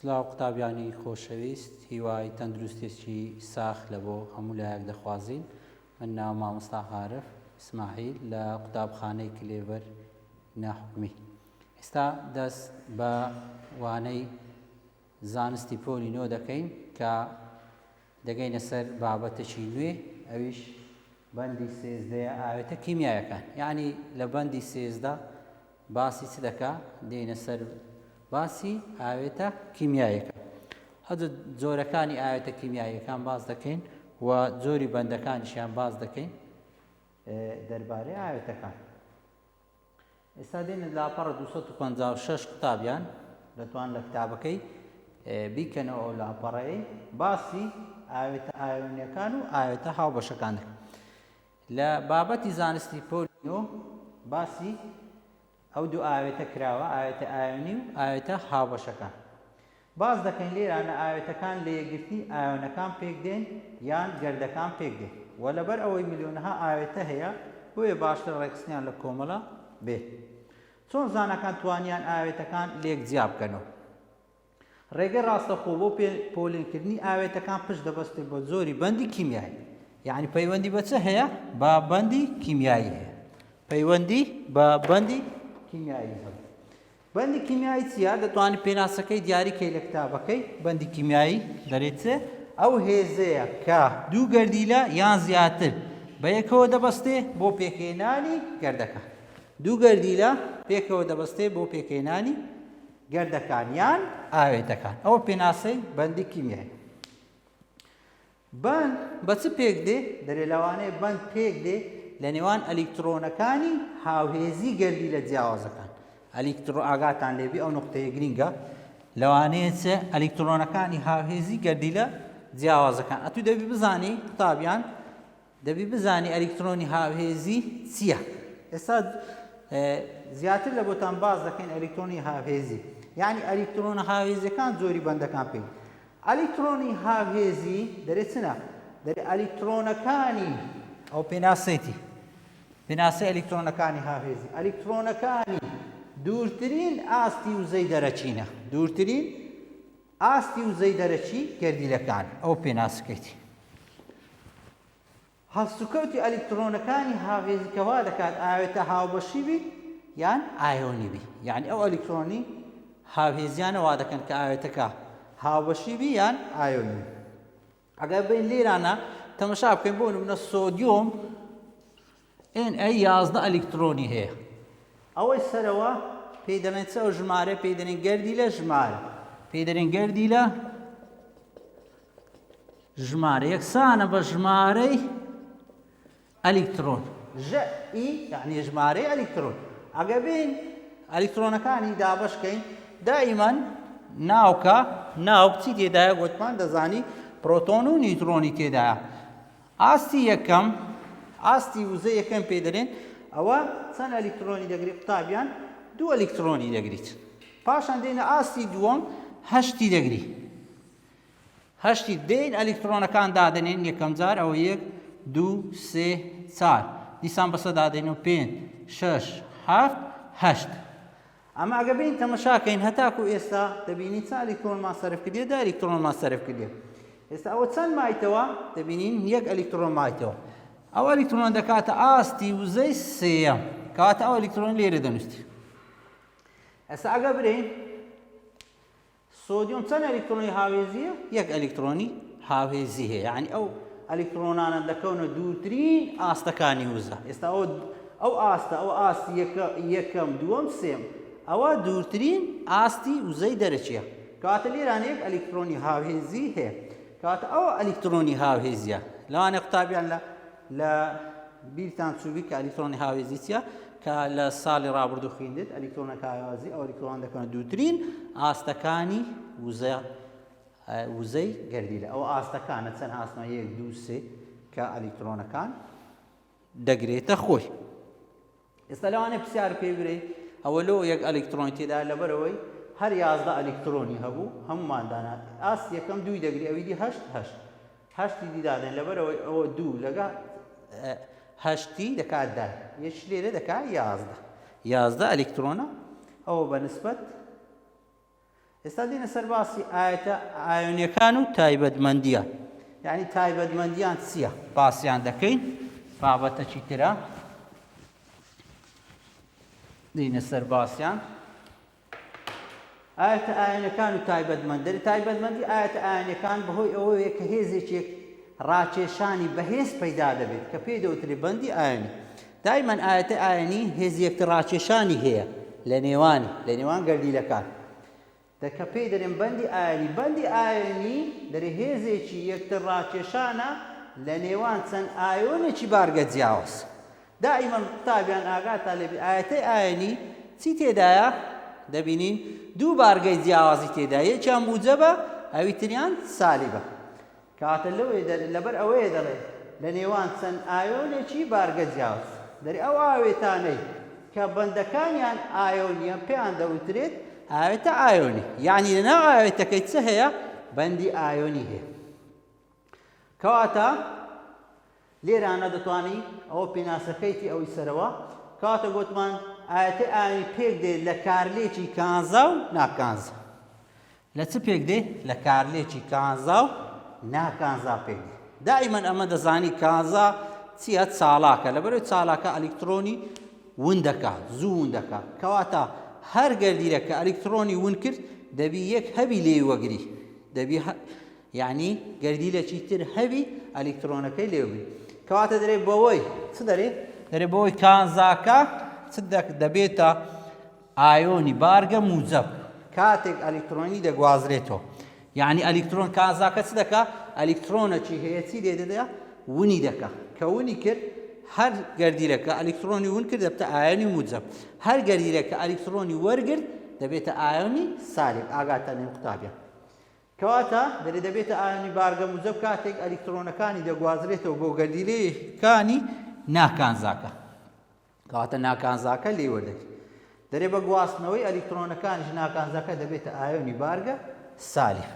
سلااو قوتابیانی خۆشەویست هیوای تەندروستێکی ساخ لە بۆ هەموو لایەک دەخوازین. من ناو مامۆستا عارف ئیسماعیل لە قوتابخانەی کلێڤەر ناحکومی. ئێستا دەست بە وانەی زانستی پۆلینۆ دەکەین کە دەگەینە سەر بابەتێکی نوێ، ئەویش بەندی سێزدەیە ئاوێتە کیمیایەکان. یعنی لە بەندی سێزدە باسی چ دەکا؟ دێنە سەر باسی ئاوێتە کیمیایەکە. هەدوو جۆرەکانی ئاوێتە کیمیاییەکان باز دەکەین و جۆری بەندەکانیشیان باز دەکەین دەربارەی ئاوێتەکان. ئێستا دێنە لاپەڕ 256 قوتابیان دەتوان لە کتابەکەی بیکەنەوە ئەو لاپەڕەیە باسی ئاوێتە ئایۆنیەکان و ئاوێتە هاوبەشەکان دەکەن. لە بابەتی زانستی پۆلینۆ باسی ئەو دوو ئاوێتە کراوە، ئاوێتە ئایۆنی و ئاوێتە هاوبەشەکان. باز دەکەین لێرانە ئاوێتەکان لە یەکگرتی ئایۆنەکان پێک دێن یان گەردەکان پێک دێن و لەبەر ئەوەی میلیۆنەها ئاوێتە هەیە بۆیە باشتر ڕێکخستنیان لە کۆمەڵە بێت. چۆن زانەکان توانیان ئاوێتەکان لێک جیا بکەنەوە؟ ڕێگەی ڕاستەخۆ بۆ پۆلینکردنی ئاوێتەکان پشت دەبەستێت بۆ زۆری بەندی کیمیایی. یعنی پەیوەندی بە چه هەیە؟ بە بەندی کیمیایی هەیە. پەیوەندی بە بەندی کیمیایی هەیە. بەندی کیمیایی چیە؟ دەتوانێت پێناسەکەی دیاریکەی لە کتابەکەی. بەندی کیمیایی دەرێت چێ؟ ئەو هێزەیە کە دوو گەردیلە یان زیاتر بە یەکەوە دەبەستێ بۆ پێکهێنانی گەردەکان. دوو گەردیلە پێکەوە دەبەستێ بۆ پێکهێنانی گەردەکان یان ئاوێتەکان. ئەوە پێناسەی بەندی کیمیایی. بەند بە چ پێک دێ؟ دەرێ لەوانەیە بەند پێک دێ لە نێوان ئەلیکترۆنەکانی هاوهێزی گەردیلە جیاوازەکان. ئاگاتان لێبی ئەو نقطەیە گرینگە، لەوانەیە چێ؟ ئەلیکترۆنەکانی هاوهێزی گەردیلە جیاوازەکان. ئەتوو دەبی بزانی قوتابیان، دەبی بزانی ئەلیکترۆنی هاوهێزی چییە. ئێستا زیاتر لە بۆتان باز دەکەین ئەلیکترۆنی هاوهێزی. یعنی ئەلیکترۆنە هاوهێزیەکان زۆری بەندەکان پێی. ئەلیکترۆنی هاوهێزی دەرێت چنە؟ دەرێت ئەلیکترۆنەکانی ئەو پێناسەیەتی پێناسەی ئەلیکترۆنەکانی هاوهێزی. ئەلیکترۆنەکانی دوورترین ئاستی وزەی دەرەچینە. دوورترین ئاستی وزەی دەرەچی گەردیلەکان ئەو پێناسەکەیتی. هەستوکەوتی ئەلیکترۆنەکانی هاوهێزی کەوا دەکات ئاوێتە هاوبەشی بی یان ئایۆنی بی. یعنی ئەو ئەلیکترۆنی هاوهێزیانە وا دەکەن کە ئاوێتەکە هاوبەشی بی یان ئایۆنی. ئەگەر بین لێرانە تەمەشا بکەین بۆ نمونە سۆدیۆم Na11 ئەلیکترۆنی هەیە. ئەوەی سەرەوە پێی دەڵێن چ؟ ئەو ژمارە پێی دەڵێن گەردیلە ژمارە. پێی دەڵێن گەردیلە ژمارە یەکسانە بە ژمارەی ئەلیکترۆن. ژئی یعنی ژمارەی ئەلیکترۆن. ئەگەر بین ئەلیکترۆنەکانی دابەشکەین دائیمەن ناوکە ناوک چی تێدایە؟ گوتمان دەزانی پرۆتۆن و نیوترۆنی تێدایە. ئاستی یەکەم ئاستی وزەی یەکەم پێ دەڵێن ئەوە چەند ئەلیکترۆنی دەگریت قوتابیان؟ دوو ئەلیکترۆنی دەگریت. پاشان دێنە ئاستی دووەم هەشتی دەگری. هەشتی دێن ئەلیکترۆنەکان دادەنێن یەکەم جار ئەوە 1 2 3 4 دیسان بەسە دادێنەوە 5 6 7 8. ئەمە ئەگە بین تەمەشاکەین هەتاکو ئێستا دەبینی چ ئەلیکترۆنمان سەرف کردێ؟ دا ئەلیکترۆنمان سەرف کردێ. ئێستا ئەوە چەند مایتەوە؟ دەبینین 1 ئەلیکترۆن مایتەوە. ئەو ئەلیکترۆن دەکاتە ئاستی وزەی سێیەم کەواتە ئەو ئەلیکترۆن لێرە دەنووسێت. ئێستا ئەگە برین سۆدیۆم چەند ئەلیکترۆنی هاوهێزیە؟ 1 ئەلیکترۆنی هاوهێزی هەیە. یعنی ئەو ئەلیکترۆنانە دەکەونە دوورترین ئاستەکانی وزە. ئێستا ئەو ئاستە ئەو ئاستی یەکەم دووەم سێم ئەوە دوورترین ئاستی وزەی دەرەچیە. کەواتە لێرانە 1 ئەلیکترۆنی هاوهێزی هەیە. کەواتە ئەوە ئەلیکترۆنی هاوهێزیە. لەوانەیە قوتابیان لە بیرتان چوبی کە ئەلیکترۆنی هاوهێزی چیە؟ کە لە ساڵی ڕابردوو خوێندێت ئەلیکترۆنەکە هاوهێزی ئەو ئەلیکترۆن دەکەن دووترین ئاستەکانی وزەی گەردیلە. ئەو ئاستەکانە چەند ئاستنەوە 1 2 3 کە ئەلیکترۆنەکان دەگرێتە خۆی. ئێستا لەوانەیە پرسیار پێ برێ ئەوە لۆ 1 ئەلیکترۆن تێدا لەبەرەوەی هەر 11 ئەلیکترۆنی هەبوو هەمومان دانا. ئاستی یەکەم 2 دەگری ئەوی دی 8 8 هەشتی دیدادێن لەبەرەوەی ئەوە 2 لەگە هەشتی دەکات 10 یەش لێرە دەکات 11 ئەلیکترۆنە. ئەوە بە نسبەت ئێستا دێنە سەر باسی ئاەتە ئایۆنیەکان و تایبەتمەندیان یعنی تایبەتمەندیان چییە باسییان دەکەین بابەتەکی ترە دێنە سەر باسییان ئاەتە ئایۆنیەکان و تایبەتمەندی تایبەتمەندی ئاەتە ئایۆنیەکان بەهۆی ئەوەیە کە هێزێکێک ڕاکێشانی بەهێز پەیدا دەبێت کە پێی دەوترێت بەندی ئایۆنی دایمەن ئاەتە ئایۆنی هێزیەکتر ڕاکێشانی هەیە لە نێوان گەردیلەکان کە پێی دەرێن بەندی ئایۆنی دەرێ هێزێکی یەکتر ڕاکێشانە لە نێوان چەند ئایۆنێکی بارگە جیاواز دائیمەن قوتابیان ئاگاتان لێبێ ئاەتەی ئایۆنی چی تێدایە دەبینین دوو بارگەی جیاوازی تێدا یەکیان موجەبە ئەوی تریان سالیبە کاتە لەبەر ئەوەیە دەڵێ لە نێوان چەند ئایۆنێکی بارگە جیاواز دەری ئەو ئاوێتانەی کە بەندەکانیان ئایۆنیە پێیان دەوترێت ئاوێتە ئایۆنی یعنی لەناو ئاوێتەکەی چه هەیە بەندی ئایۆنی هەیە کەواتە لێرانە دەتوانی ئەوە پێناسەکەیتی ئەوی سەرەوە کەواتە گوتمان ئاەتەی ئایۆنی پێک دێت لە کارلێکی کانزا و ناکانزا لە چ پێک دێ لە کارلێکی کانزا و ناکانزا پێک دێ دائیمەن ئەمە دەزانی کانزا چیە چالاکە لەبەرەوەی چالاکە ئەلکترۆنی ون دەکات زوو ون دەکات کەواتە هەر گەردیلە کە ئەلکترۆنی ون کرد دەبی یەک هەبی لێ وەگری دەبی یعنی گەردیلەکی تر هەبی ئەلکترۆنەکەی لێوگری کەواتە دەرێ بەوەی چ دەرێ بەوەی کانزاکە چ دەبێتە ئایۆنی بارگە موجەب کاتێک ئەلکترۆنی دەگوازرێتەوە یعنی ئەلکترۆن کانزاکە چ دەکات ئەلکترۆنەکی هەیە چی لێ دەدەیە ونی دەکات کە ونی کرد هەر گەردیلەکە ئەلکترۆنی ون کرد دەبێتە ئایۆنی موجەب هەر گەردیلەکە ئەلکترۆنی وەرگرت دەبێتە ئایۆنی سالب ئاگاتان لێ قوتابیان کەواتە دەبێتە ئایۆنی بارگە موجەب کاتێک ئەلکترۆنەکانی دەگوازرێتەوە بۆ گەردیلەکانی ناکانزاکە کەواتە ناکانزاکە لێ وەردەگرێت دەرێ بە گواستنەوەی ئەلکترۆنەکانیش ناکانزاکە دەبێتە ئایۆنی بارگە سالب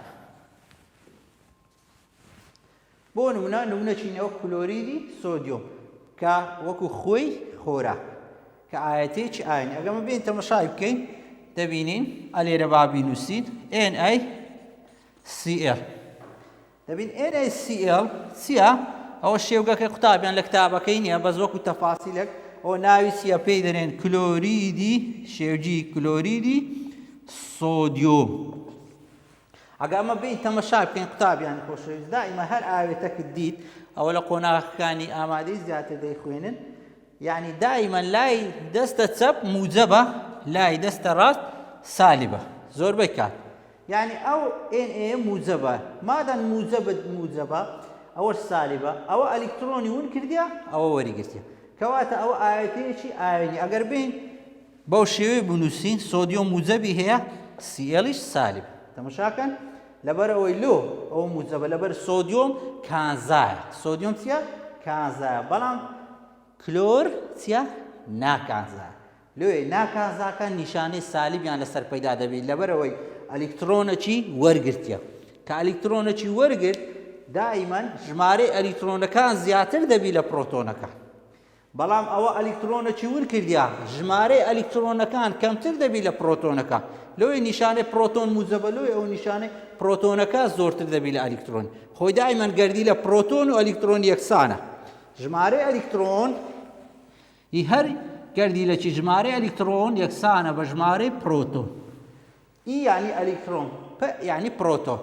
بۆ نمونەچینەوە کلۆریدی سۆدیۆم کە وەکو خۆی خۆراک کە ئاەتێکی ئایۆنی ئەگەمە بێن تەمەشای بکەین دەبینین ئەلێرە بابینووسین NaCl دەبین NaCl چییە ئەوە شێوگەکە قوتابیان لە کتابەکەی نییە بەس وەکو تەفاسیلێک ئەوە ناوی چییە پێی دەرێن کلۆریدی شێوجی کلۆریدی سۆدیۆم ئەگەمە بین تەمەشا بکەین قوتابیان خۆشەویست دائیمە هەر ئاوێتەکت دیت ئەوە لە قۆناغەکانی ئامادەی زیاتر دەیخوێنن یعنی دائیمە لای دەستە چەپ موجەبە لای دەستە ڕاست سالیبە زۆربەی کات یعنی ئەو Na موجەبە مادەن موجەبە ئەوەش سالیبە ئەوە ئەلکترۆنی ون کردیە ئەوە وەریگرتیە کەواتە ئەوە ئاەتەیەکی ئایۆنی ئەگەر بین بەو شێوەیە بنووسین سۆدیۆم موجەبی هەیە Clش سالب تەماشاکەن لەبەرەوەی لۆ ئەوە موجەبە لەبەر سۆدیۆم کانزایە سۆدیۆم چییە کانزایە بەڵام کلۆر چییە ناکانزایە لێ ناکانزاکە نیشانەی سالیبیان لەسەر پەیدا دەبێت لەبەرەوەی ئەلکترۆنەکی وەرگرتیە کە ئەلکترۆنەکی وەرگرت دائیمەن ژمارەی ئەلکترۆنەکان زیاتر دەبی لە پرۆتۆنەکان بەڵام ئەوە ئەلکترۆنەکی ون کردیا ژمارەی ئەلکترۆنەکان کەمتر دەبی لە پرۆتۆنەکە لەوەی نیشانەی پرۆتۆن موجەبە لەوەی ئەو نیشانەی پرۆتۆنەکە زۆرتر دەبی لە ئەلکترۆن خۆی دائیمەن گەردی لە پرۆتۆن و ئەلکترۆن یەکسانە ژمارەی ئەلکترۆن هەر گەردیلەکی ژمارەی ئەلکترۆن یەکسانە بە ژمارەی پرۆتۆن یعنی ئەلکترۆن یعنی پرۆتۆن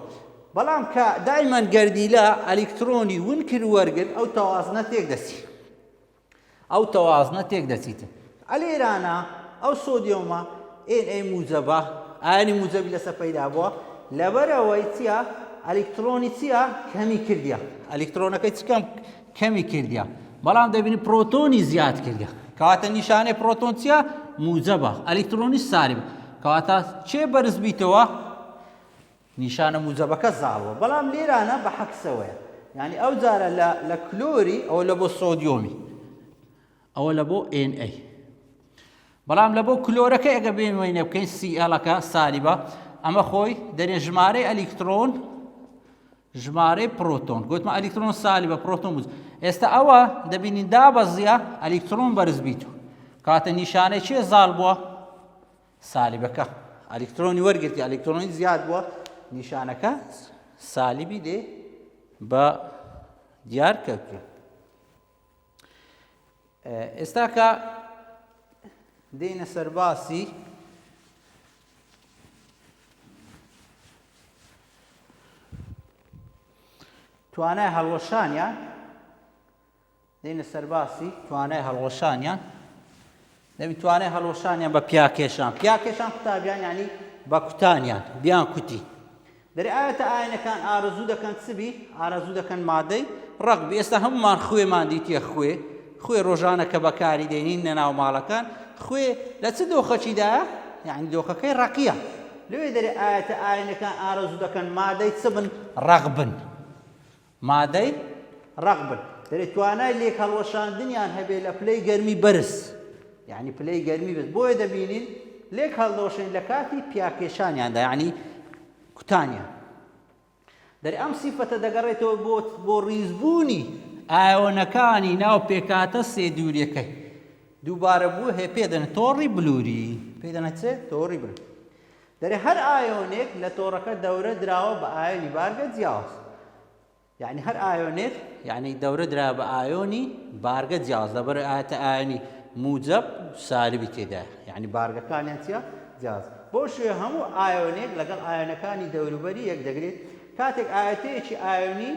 بەڵام کە دائیمەن گەردیلە ئەلکترۆنی ون کرد وەرگرت ئەو تەوازنە تێک دەچی ئەو تەوازنە تێک دەچیتن ئەلێرانە ئەو سۆدیۆمە Na موجەبە ئایۆنی موجەبی لەسەر پەیدا بووە لەبەرەوەی چییە ئەلکترۆنی چییە کەمی کردیە ئەلکترۆنەکەی چکەم کەمی کردیە بەڵام دەبینی پرۆتۆنی زیاد کردیە کەواتە نیشانەی پرۆتۆن چییە موجەبە ئەلکترۆنی سالب کەواتە چێ بەرز بیتەوە نیشانە موجەبەکە زاڵوە بەڵام لێرانە بە حەکسەوەیە یعنی ئەو جارە لە کلۆری ئەوە لە بۆ سۆدیۆمی ئەوە لە بۆ Na بەڵام لە بۆ کلۆرەکە ئەگە بێمەینە بکەین Clەکە سالیبە ئەمە خۆی دەرێ ژمارەی ئەلکترۆن ژمارەی پرۆتۆن گوتمە ئەلکترۆن سالیبە پرۆتۆن موجب ئێستا ئەوە دەبینین دابەزیە ئەلکترۆن بەرز بیتوە کاتە نیشانەی چێ زاڵ بووە سالیبەکە ئەلکترۆنی وەرگرتی ئەلکترۆنی زیاد بووە نیشانەکە سالیبی لێ بە دیار کەوتووە. ئێستا کە دێنە سەر باسی توانای هەڵوەشانیان دێنە سەر باسی توانای هەڵوەشانیان دەبی توانای هەڵوەشانیان بە پیاکێشان قوتابیان یعنی بە کوتانیان بیان کوتی دەرێ ئاەتە ئاینەکان ئارەزوو دەکەن چبی ئارەزوو دەکەن مادەی ڕەقبی. ئێستا هەمومان خوێمان دیتیە خوێ ڕۆژانە کە بەکاری دێنین لە ناو ماڵەکان خوێ لە چ دۆخەچیدایە یعنی دۆخەکەی ڕەقیە لەوێ دەرێ ئاەتە ئاینەکان ئارەزوو دەکەن مادەی چ بن ڕەقبن مادەی ڕەقبن دەرێ توانای لێک هەڵوەشاندنیان هەبێ لە پلەی گەرمی بەرز یعنی پلەی گەرمی بەرز بۆیە دەبینین لێک هەڵدۆشین لە کاتی پیاکێشانیاندا یعنی کوتانیان. دەرێ ئەم سیفەتە دەگەڕێتەوە بۆ ڕیزبوونی ئایۆنەکانی ناو پێکاتە سێدووریەکەی دووبارە بوو هەیە پێدەن تۆڕی بلووری پێدەنە چێ تۆڕی بلووری. دەرێ هەر ئایۆنێک لە تۆڕەکە دەورە دراوە بە ئایۆنی بارگە جیاواز یعنی هەر ئایۆنێک یعنی دەورە درا بە ئایۆنی بارگە جیاواز لەبەر ئاەتە ئایۆنی موجب سالبی تێدایە یعنی بارگەکانیان چیە جیاواز. بۆ شوێ هەموو ئایۆنێک لەگەڵ ئایۆنەکانی دەوروبەری یەک دەگرێت کاتێک ئاەتەیەکی ئایۆنی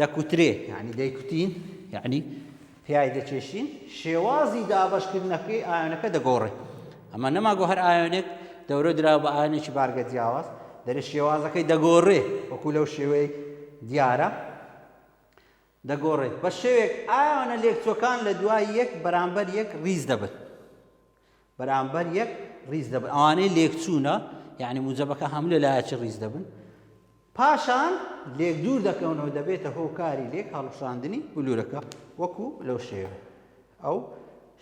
دەکوترێت یعنی دەیکوتین یعنی پیای دەچێشین شێوازی دابەشکردنەکەی ئایۆنەکە دەگۆڕێت. ئەمە نەماگۆ هەر ئایۆنێک دەورە درا بە ئایۆنێکی بارگە جیاواز دەرێ شێوازەکەی دەگۆڕێ وەکو لەو شێوەیە دیارە دەگۆڕێت بە شێوێک ئایۆنە لێکچووەکان لە دوای یەک بەرامبەر یەک ڕیز دەبن ئەوانەی لێکچوونە یعنی موجەبەکە هەموو لەلایەکی ڕیز دەبن پاشان لێک دوور دەکەونەوە دەبێتە هۆکاری لێک هەڵوشاندنی بلوورەکە وەکو لەو شێوە ئەو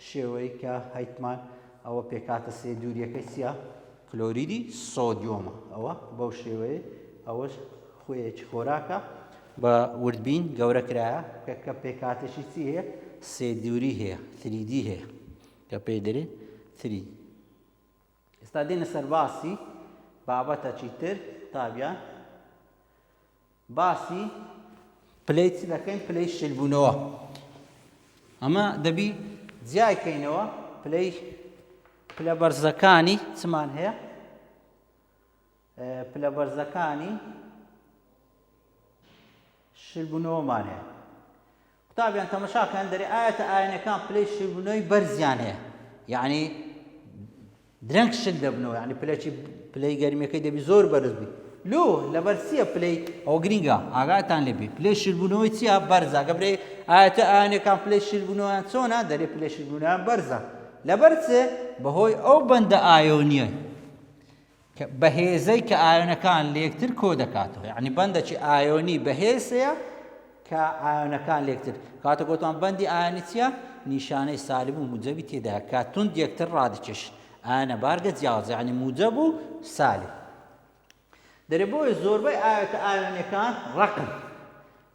شێوەی کە هەیتمان ئەوە پێکاتە سێدووریەکەی چیە کلۆریدی سۆدیۆمە ئەوە بەو شێوەیە ئەوەش خۆیەکی خۆراکە بە وردبین گەورە کرایە کە پێکاتێکی چی هەیە سێدووری هەیە 3D هەیە کە پێی دەرێت 3. ئێستا دێنە سەر باسی بابەتەکی تر تابیان باسی پلەی چ دەکەین پلەی شلبوونەوە. ئەمە دەبی جیایکەینەوە پلە بەرزەکانی چمان هەیە پلە بەرزەکانی شلبوونەوەمان هەیە. قوتابیان تەماشاکەن دەرێ ئاەتە ئاینەکان پلەی شلبوونەوەی بەرزیان هەیە یعنی درەنگ شل دەبنەوە یعنی پلەی گەرمیەکەی دەبی زۆر بەرز بی لۆ لەبەر چییە پلەی ئەو گرینگە ئاگاتان لێبێ پلەی شلبوونەوەی چییە بەرزە گەبرێ ئاەتە ئاینەکان پلەی شلبوونەوەیان چۆنە دەرێ پلەی شلبوونەوەیان بەرزە لەبەر چێ بەهۆی ئەو بەندە ئایۆنیە بەهێزەی کە ئایۆنەکان لێکتر کۆ دەکاتەوە یعنی بەندێکی ئایۆنی بەهێزەیە کە ئایۆنەکان لێکتر کاتە گوتمان بەندی ئایۆنی چییە نیشانەی سالب و موجەبی تێدایە کاتون یەکتر ڕادەکێش ئایۆنە بارگە جیاواز یعنی موجەب و سالب. دەرێ بۆیە زۆربەی ئاەتە ئایۆنەکان ڕەقن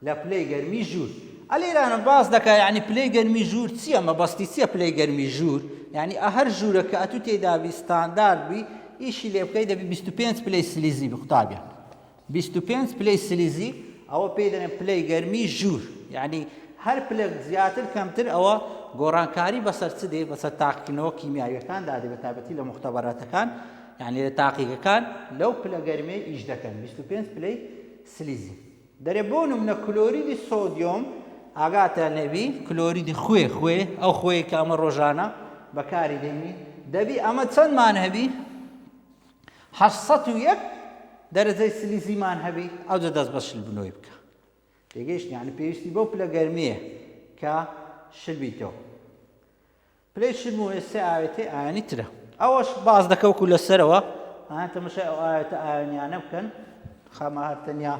لە پلەی گەرمی ژوور ئەلێرانە باس دەکات یعنی پلەی گەرمی ژوور چییە مەبەستی چییە پلەی گەرمی ژوور یعنی هەر ژوورە کە ئەتوو تێدابی ستاندارد بی ئیشی لێ بکەی دەبی 25 پلەی سلیزی بقوتابیان 25 پلەی سلیزی ئەوە پێی دەنێن پلەی گەرمی ژوور یعنی هەر پلە زیاتر کەمتر ئەوە گۆڕانکاری بەسەر چ دێ بەسەر تاقیکردنەوە کیمیاویەکان دادێ بە تایبەتی لە مختەبەراتەکان یعنی لە تاقیەکان لەو پلە گەرمەی ئیش دەکەن 25 پلەی سلیزی. دەرێ بۆ نمونە کلۆریدی سۆدیۆم ئاگاتە نەبی کلۆریدی خوێ ئەو خۆی کە ئەمە ڕۆژانە بەکاری دێنی دەبی ئەمە چەندمان هەبی 801 دەرەجەی سلیزیمان هەبی ئەوجە دەست بە شلبوونەوەی بکە تێگەیشتنی یعنی پێویستی بۆ پلە گەرمیە کە شلبیتەوە. پلەی شلبوونەوەی سێ ئاوێتەی ئایۆنی ترە ئەوەش باز دەکەوکو لەسەرەوە تەماشای ئەو ئاەتە ئایۆنیانە بکەن خەمە هەرتەنیا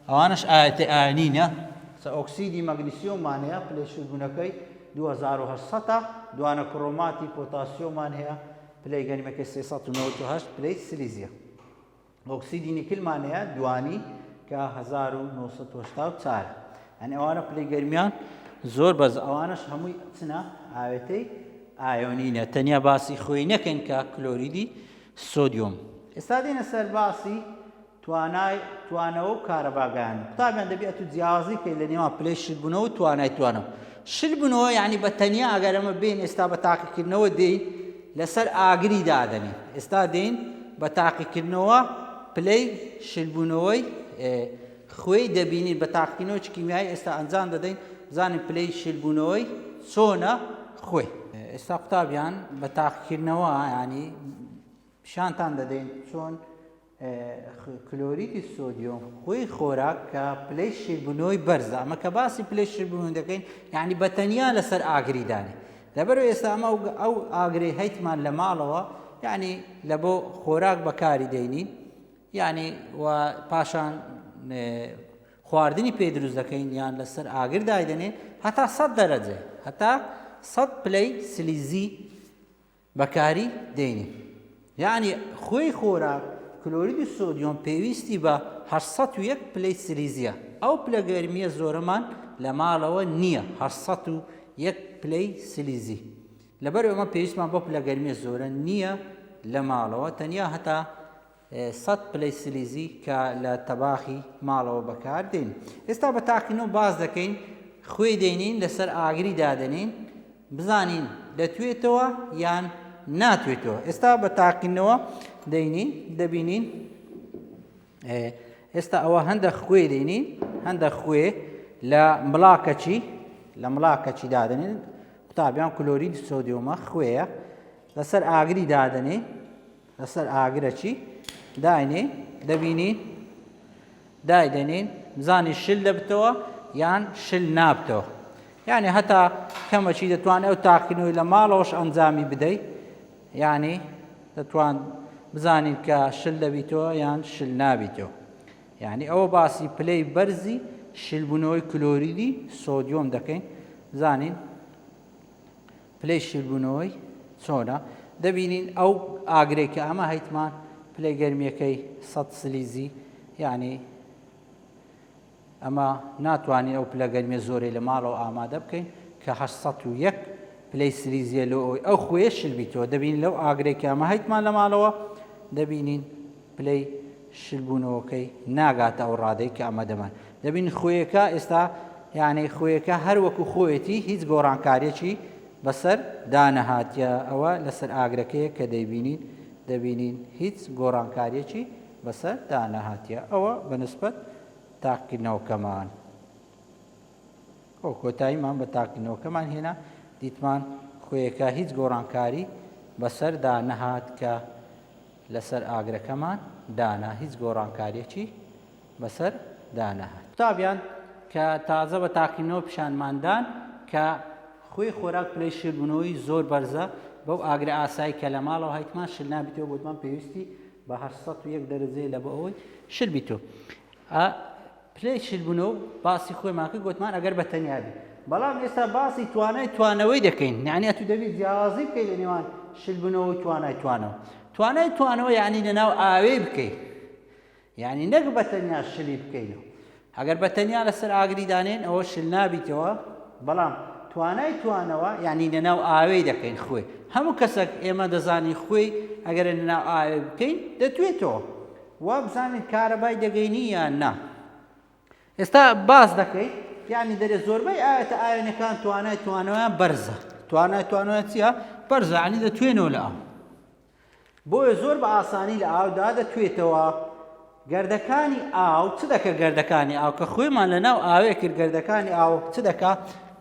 ئەوانش ئاەتە ئایۆنینە ئۆکسیدی مەگنیسیۆممان هەیە پلەی شلبوونەکەی 2800 دوانە کڕۆماتی پۆتاسیۆمان هەیە پلەی گەرمەکەی 398 پلەی سلیزیە. ئۆکسیدی نیکلمان هەیە دوانی کە 1984 ئەن ئەوانە پلەی گەرمیان زۆر بەز ئەوانش هەمووی چنە ئاوێتەی ئایۆنینە تەنیا باسی خۆی نەکەن کە کلۆریدی سۆدیۆم. ئێستا دێنە سەر باسی توانەوە و کارەباگەیان. قوتابیان دەبێت تو جیاوازی کەی لە نێوان پلەی شلبوونەوە و توانای توانەوە. شلبوونەوە یعنی بە تەنیا ئەگەر ئەمە بین ئێستا بە تاقیکردنەوە دێین لەسەر ئاگری دادەنێ. ئێستا دێین بە تاقیکردنەوە پلەی شلبوونەوەی خوێی دەبینین بە تاقیکردنەوەی کیمیایی ئێستا ئەنجام دەدەین بزانین پلەی شلبوونەوەی چۆنە خوێ. ئێستا قوتابیان بە تاقیکردنەوە ینی پیشانتان دەدەین چۆن کلۆریدی سۆدیۆم خوێی خۆراک کە پلەی شیربوونەوەی بەرزە. ئەمە کە باسی پلەی شیربوونەوە دەکەین یعنی بە تەنیا لەسەر ئاگریدانێ. لەبەرەوە ئێستا ئەمە ئەو ئاگرەی هەیتمان لە ماڵەوە یعنی لە بۆ خۆراک بەکاری دەینین یعنی و پاشان خواردنی پێ دروست دەکەین یان لەسەر ئاگر دایدەنێ هەتا 100 دەرەجە هەتا 100 پلەی سلیزی بەکاری دەینێ. یعنی خوێی خۆراک کلۆریدی سۆدیۆم پێویستی بە 801 پلەی سلیزیە. ئەو پلە گەرمیە زۆرەمان لە ماڵەوە نییە 801 پلەی سلیزی. لەبەرەوە ئەمە پێویستمان بۆ پلە گەرمیە زۆرە نییە لە ماڵەوە تەنیا هەتا 100 پلەی سلیزی کە لە تەباخی ماڵەوە بەکار دێن. ئێستا بە تاقیکردنەوە باز دەکەین خوێ دێنین لەسەر ئاگری دادەنین بزانین دەتوێتەوە یان ناتوێتەوە. ئێستا بە تاقیکردنەوە دەینین دەبینین ئێستا ئەوە هەندێک خوێ دێنین هەندێک خوێ لە مڵاکەچی دادەنین. قوتابیان کلۆریدی سۆدیۆمە خوێیە لەسەر ئاگری دادەنێ لەسەر ئاگرەچی داینێ دەبینین دایدەنین بزانی شل دەبتەوە یان شل نابتەوە. یعنی هەتا کەمەچی دەتوانێت ئەو تاقیکردنەوەی لە ماڵەوەش ئەنجامی بدەیت یعنی دەتوان بزانین کە شل دەبیتەوە یان شل نابیتەوە. یعنی ئەوە باسی پلەی بەرزی شلبوونەوەی کلۆریدی سۆدیۆم دەکەین بزانین پلەی شلبوونەوەی چۆنە. دەبینین ئەو ئاگرێک کە ئەمە هەیتمان پلەی گەرمیەکەی 100 سلیزی یعنی ئەمە ناتوانین ئەو پلە گەرمیە زۆرەی لە ماڵەوە ئامادە بکەین کە 801 پلەی سلیزیە لە ئەوی ئەو خوێ شلبیتەوە. دەبینین لەو ئاگرێک کە ئەمە هەیتمان لە ماڵەوە دەبینین پلەی شلبوونەوەکەی ناگاتە ئەو ڕادەی کە ئەمە دەمان. دەبینین خوێیەکە ئێستا یعنی خوێیەکە هەر وەکو خۆیەتی هیچ گۆڕانکاریەکی بەسەر دانەهاتیە. ئەوە لەسەر ئاگرەکەیە کە دەبینین هیچ گۆڕانکاریەکی بەسەر دانەهاتیە. ئەوە بەنسبەت تاقیکردنەوەکەمان ئەو کۆتاییمان بە تاقیکردنەوەکەمان هێنا دیتمان خوێیەکە هیچ گۆڕانکاری بەسەر دانەهات کە لەسەر ئاگرەکەمان دانا هیچ گۆڕانکاریەکی بەسەر دانەهات. قوتابیان کە تازە بە تاقیکردنەوە پیشانماندان کە خوێی خۆراک پلەی شلبوونەوەی زۆر بەرزە بەو ئاگرە ئاسایی کە لە ماڵەوە هەیتمان شل نابیتەوە بۆتمان پێویستی بە 801 دەرەجەی لە بۆ ئەوەی شل بیتەوە. پلەی شلبوونەوە باسی خۆیمان کرد گوتمان ئەگەر بە تەنیا بێت. بەڵام ئێستا باسی توانەوەی دەکەین یعنی تو دەبێت جیاوازی بکەیت لە نێوان شلبوونەوە و توانای توانەوە یعنی لەناو ئاوێ بکەیت یعنی نەک بە تەنیا شلی بکەینەوە. ئەگەر بە تەنیا لەسەر ئاگری دانێن ئەوە شل نابیتەوە. بەڵام توانای توانەوە یعنی لەناو ئاوێ دەکەین خوێ. هەموو کەسێک ئێمە دەزانی خوێی ئەگەر لەناو ئاوێ بکەین دەتوێتەوە وا بزانین کارەبای دەگەینی یان نا. ئێستا باز دەکەیت یعنی دەرێ زۆربەی ئاوێتە ئاوێنەکان توانای توانەوەیان بەرزە. توانای توانەوە چییە؟ بەرزە یعنی دەتوێنەوە لە ئاو. بۆیە زۆر بە ئاسانی لە ئاودا دەتوێتەوە. گەردەکانی ئاو چ دەکە گەردەکانی ئاو کە خۆیمان لەناو ئاوێ کرد گەردەکانی ئاو چ دەکا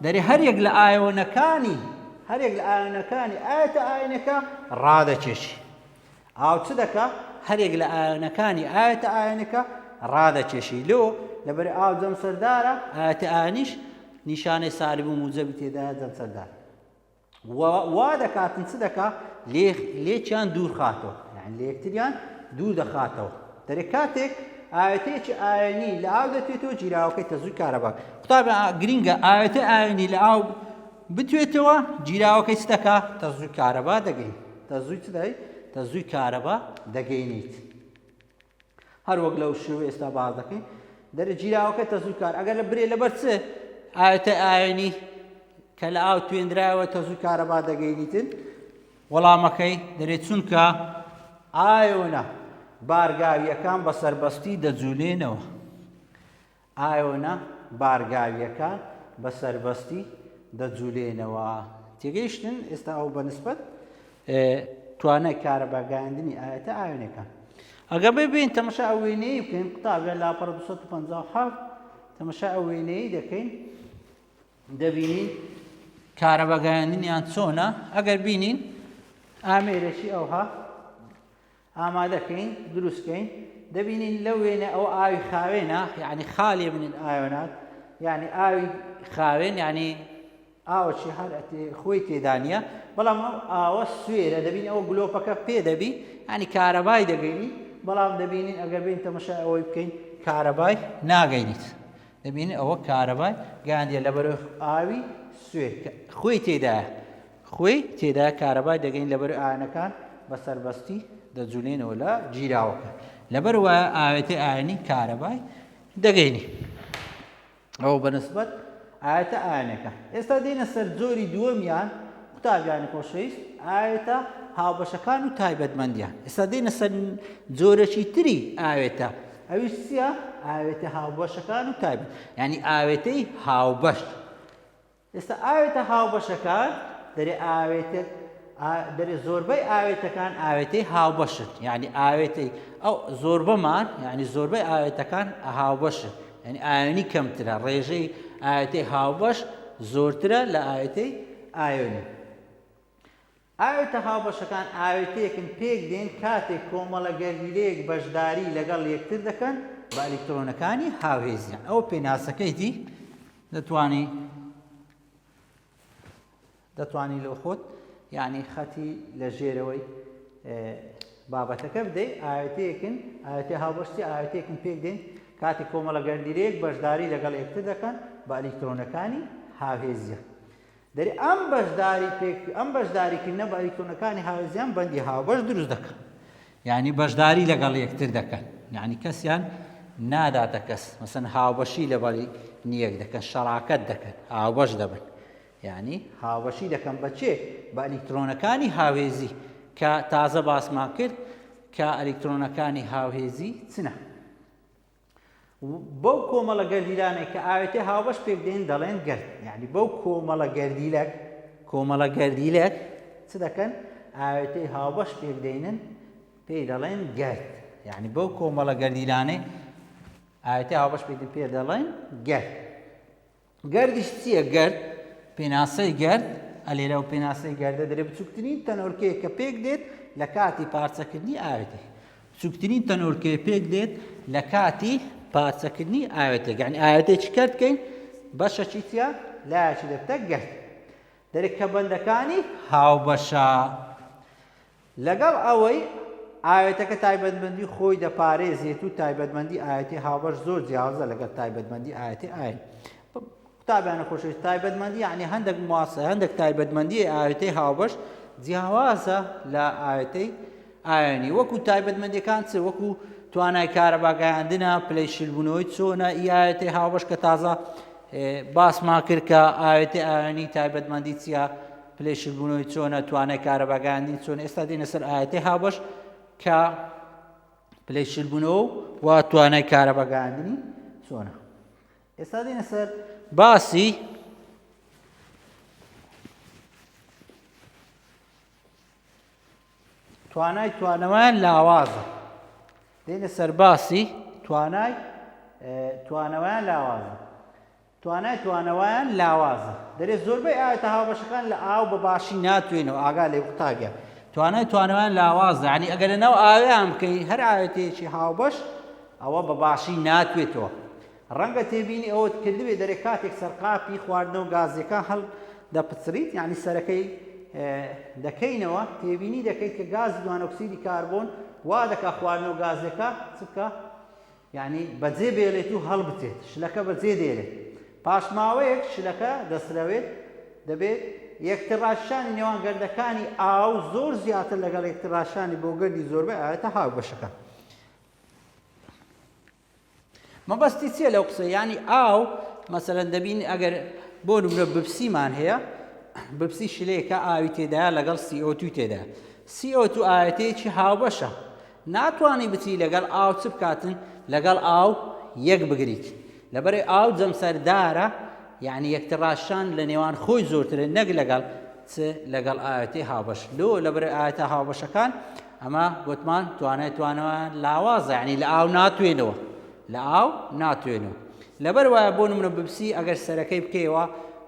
دەری هەرێک لە ئاوێنەکانی ئاوێتە ئاوێنەکە ڕادەکێشی. ئاو چ دەکا هەرێک لە ئاوێنەکانی ئاوێتە ئاوێنەکە ڕادەکێشی. لۆ لەبەر ئاو جەمسەردارە ئاوێتە ئاوێنیش نیشانەی سالب و موجەبی تێدایە جەمسەردار. وا دەکاتن چ دەکا لێکیان دوور خاتەوە یعنی لە یەکتریان دوور دەخاتەوە. دەرێ کاتێک ئاوێتەیەکی ئاوێنی لە ئاو دەتوێتەوە جیراوەکەی تەزووی کارەبا. قوتابیان گرینگە ئاوێتە ئاوێنی لە ئاو بتوێتەوە جیراوەکەی چ دەکا تەزووی کارەبا دەگەین. تەزووی چ دەی تەزووی کارەبا دەگەینیت. هەر وەک لەو شێوە ئێستا باز دەکەین دەرێ جیراوەکە تەزووی کار ئەگەر لە برێ لەبەر چ ئاوێتە ئاوێنی کە لە ئاو توێنرایەوە تەزووی کارەبا دەگەینیتن وەڵامەکەی دەرێت چونکە ئایۆنە بارگاویەکان بە سەربەستی دەجوولێنەوە. ئایۆنە بارگاویەکان بە سەربەستی دەجوولێنەوە. تێگەیشتن ئێستا ئەو بەنسبەت توانای کارەباگەیاندنی ئاەتە ئایۆنەکان. ئەگە ببین تەمەشا ئەو وێنەیە بکەین قوتابە لاپەڕە 257 تەمەشا ئەو وێنەیە دەکەین دەبینین کارەباگەیاندنیان چۆنە. ئەگەر بینین ئامێرەشی ئەوها ئامادەکەین دروستکەین دەبینین لەو وێنە ئەو ئاوی خاوێنە یعنی خاڵێ بنین ئایۆنات یعنی ئاوی خاوێن یعنی ئاوەشی هەر خۆی تێدا نیە بەڵام ئەو ئاوە سوێرە دەبین ئەوە گلۆپەکە پێ دەبی ینی کارەبای دەگەینی بەڵام دەبینین ئەگەر بین تەمەشا ئەوەی بکەین کارەبای ناگەینیت دەبینین ئەوە کارەبای گاندیە لەبەر ئاوی سوێر خۆی تێدایە خۆی تێدا کارەبای دەگەین لەبەر ئایۆنەکان بە سەربەستی دەجوولێنەوە لە جیراوەکە لەبەر وایە ئاوێتی ئایۆنی کارەبای دەگەینی. ئەوە بەنسبەت ئاەتە ئایۆنەکە. ئێستا دێنە سەر جۆری دووەمیان قوتابیانی خۆشەویست ئاەتە هاوبەشەکان و تایبەتمەندیان. ئێستا دێنە سەر جۆرەی تری ئاوێتە ئەویش چییە؟ ئاوێتە هاوبەشەکان و تایبەت یعنی ئاوێتەی هاوبەش. ئێستا ئاوێتە هاوبەشەکان دەرێ زۆربەی ئاوێتەکان ئاوێتەی هاوبەشن یعنی ئاوێتەی ئەو زۆربەمان یعنی زۆربەی ئاوێتەکان هاوبەشن یعنی ئایۆنی کەمترە ڕێژەی ئاوێتەی هاوبەش زۆرترە لە ئاوێتەی ئایۆنی. ئاوێتە هاوبەشەکان ئاوێتەیەکن پێک دێن کاتێک کۆمەڵە گەردیلەیەک بەشداری لەگەڵ یەکتر دەکەن بە ئەلکترۆنەکانی هاوهێزیان. ئەوە پێناسەکەیتی دەتوانی لەو خۆت یعنی خەتی لە ژێرەوەی بابەتەکە بدەیت ئاوێتەیەکن ئاوێتەی هاوبەشتی ئاوێتەیەکن پێک دێن کاتێک کۆمەڵە گەردیلەیەک بەشداری لەگەڵ یەکتر دەکەن بە ئەلکترۆنەکانی هاوهێزیان. دەری ئەم بەشداریکردنە بە ئەلکترۆنەکانی هاوهێزیان بەندی هاوبەش دروست دەکەن یعنی بەشداری لەگەڵ یەکتر دەکەن یعنی کەسیان ناداتە کەس مەسەن هاوبەشی لەبەری نیەک دەکەن شەراکەت دەکەن هاوبەش دەبن یعنی هاوبەشی دەکەن بەچێ بە ئەلکترۆنەکانی هاوهێزی کە تازە باسمان کرد کە ئەلکترۆنەکانی هاوهێزی چنە. بەو کۆمەڵە گەردیلانێک کە ئاوێتەی هاوبەش پێک دێن دەڵێن گەرد یعنی بەو کۆمەڵە گەردیلێک چ دەکەن ئاوێتەی هاوبەش پێک دێنن پێی دەڵێن گەرد یعنی بەو کۆمەڵە گەردیلانەی ئاوێتەی هاوبەش پێ دەڵێن گەرد. گەردیش چییە؟ گەرد پێناسەی گەرد ئەلێرە و پێناسەی گەردە دەرێ بچووکترین تەنۆرکەیە کە پێک دێت لە کاتی پارچەکردنی ئاوێتەی بچووکترین تەنۆرکەیە پێک دێت لە کاتی پارچەکردنی ئاوێتێک یعنی ئاوێتێکی کات بکەین بەشەکی چیە لایەکی دەبتە گەرد. دەرێک کە بەندەکانی هاوبەشە لەگەڵ ئەوەی ئاوێتەکە تایبەتمەندی خۆی دەپارێزێت و تایبەتمەندی ئاوێتی هاوبەش زۆر جیاوازە لەگەڵ تایبەتمەندی ئاوێتی ئاین. قوتابیانە خۆشەویست تایبەتمەندی یعنی هەندێک تایبەتمەندی ئاوێتەی هاوبەش جیاوازە لە ئاوێتەی ئایۆنی وەکو تایبەتمەندیەکان چ وەکو توانای کارەباگەیاندنە پلەی شلبوونەوەی چۆنە ئاوێتی هاوبەش کە تازە باسمان کرد کە ئاوێتی ئایۆنی تایبەتمەندی چیە پلەی شلبوونەوەی چۆنە توانای کارەباگەیاندنی چۆنە. ئێستا دێنە سەر ئاوێتی هاوبەش کە پلەی شلبوونەوە و توانای کارەباگەیاندنی چۆنە. ئێستا دێنە سەر باسی توانەوەیان لاوازە. دێنە سەر باسی توانەوەیان لاوازە. توانەوەیان لاوازە. دەرێت زۆربەی ئاوێتە هاوبەشەکان لە ئاو بەباشی ناتوێنەوە ئاگا لێ قوتابیان توانەوەیان لاوازە یعنی ئەگەر لەناو ئاویان بکەین هەر ئاوێتەیەکی هاوبەش ئەوە بەباشی ناتوێتەوە. ڕەنگە تێبینی ئەوت کردوێ دەرێ کاتێک سەرقاپی خواردنەوە گازیەکە هەڵ دەپچریت یعنی سەرەکەی دەکەینەوە تێبینی دەکەیت کە گازی دوانۆکسیدی کاربۆن وا دەکا خواردنەوە گازیەکە چ بکە یعنی بەجێ بێڵێت و هەڵبچێت شلەکە بەجێ دێرێت. پاش ماوەیەک شلەکە دەسرەوێت دەبێت یەکتڕاشانی نێوان گەردەکانی ئاو زۆر زیاتر لەگەڵ یەکتڕاشانی بۆ گەردی زۆربەی ئاوێتە هاوبەشەکە. مەبەستی چییە لەو قسە یعنی ئاو مەسەلەن دەبین ئەگەر بۆ نمرە بپسیمان هەیە بپسی شلەیەکە ئاوی تێدایە لەگەڵ CO2 تێدایە CO2 ئاوێتەیەکی هاوبەشە ناتوانانی بچی لەگەڵ ئاو چ بکاتن لەگەڵ ئاو یەک بگریت لەبەرێ ئاو جەمسەردارە یعنی یەکتڕاشان لە نێوان خۆی زۆرترە نەک لەگەڵ ئاەتی هاوبەش لۆ لەبەرێ ئاەتە هاوبەشەکان ئەمە گوتمان توانێتوانەوە لاوازە یعنی لە ئاو ناتوێنەوە لە ئاو ناتوێنەوە لەبەر وایە بۆ نمونە ببسی ئەگەر سەرەکەی بکەیەوە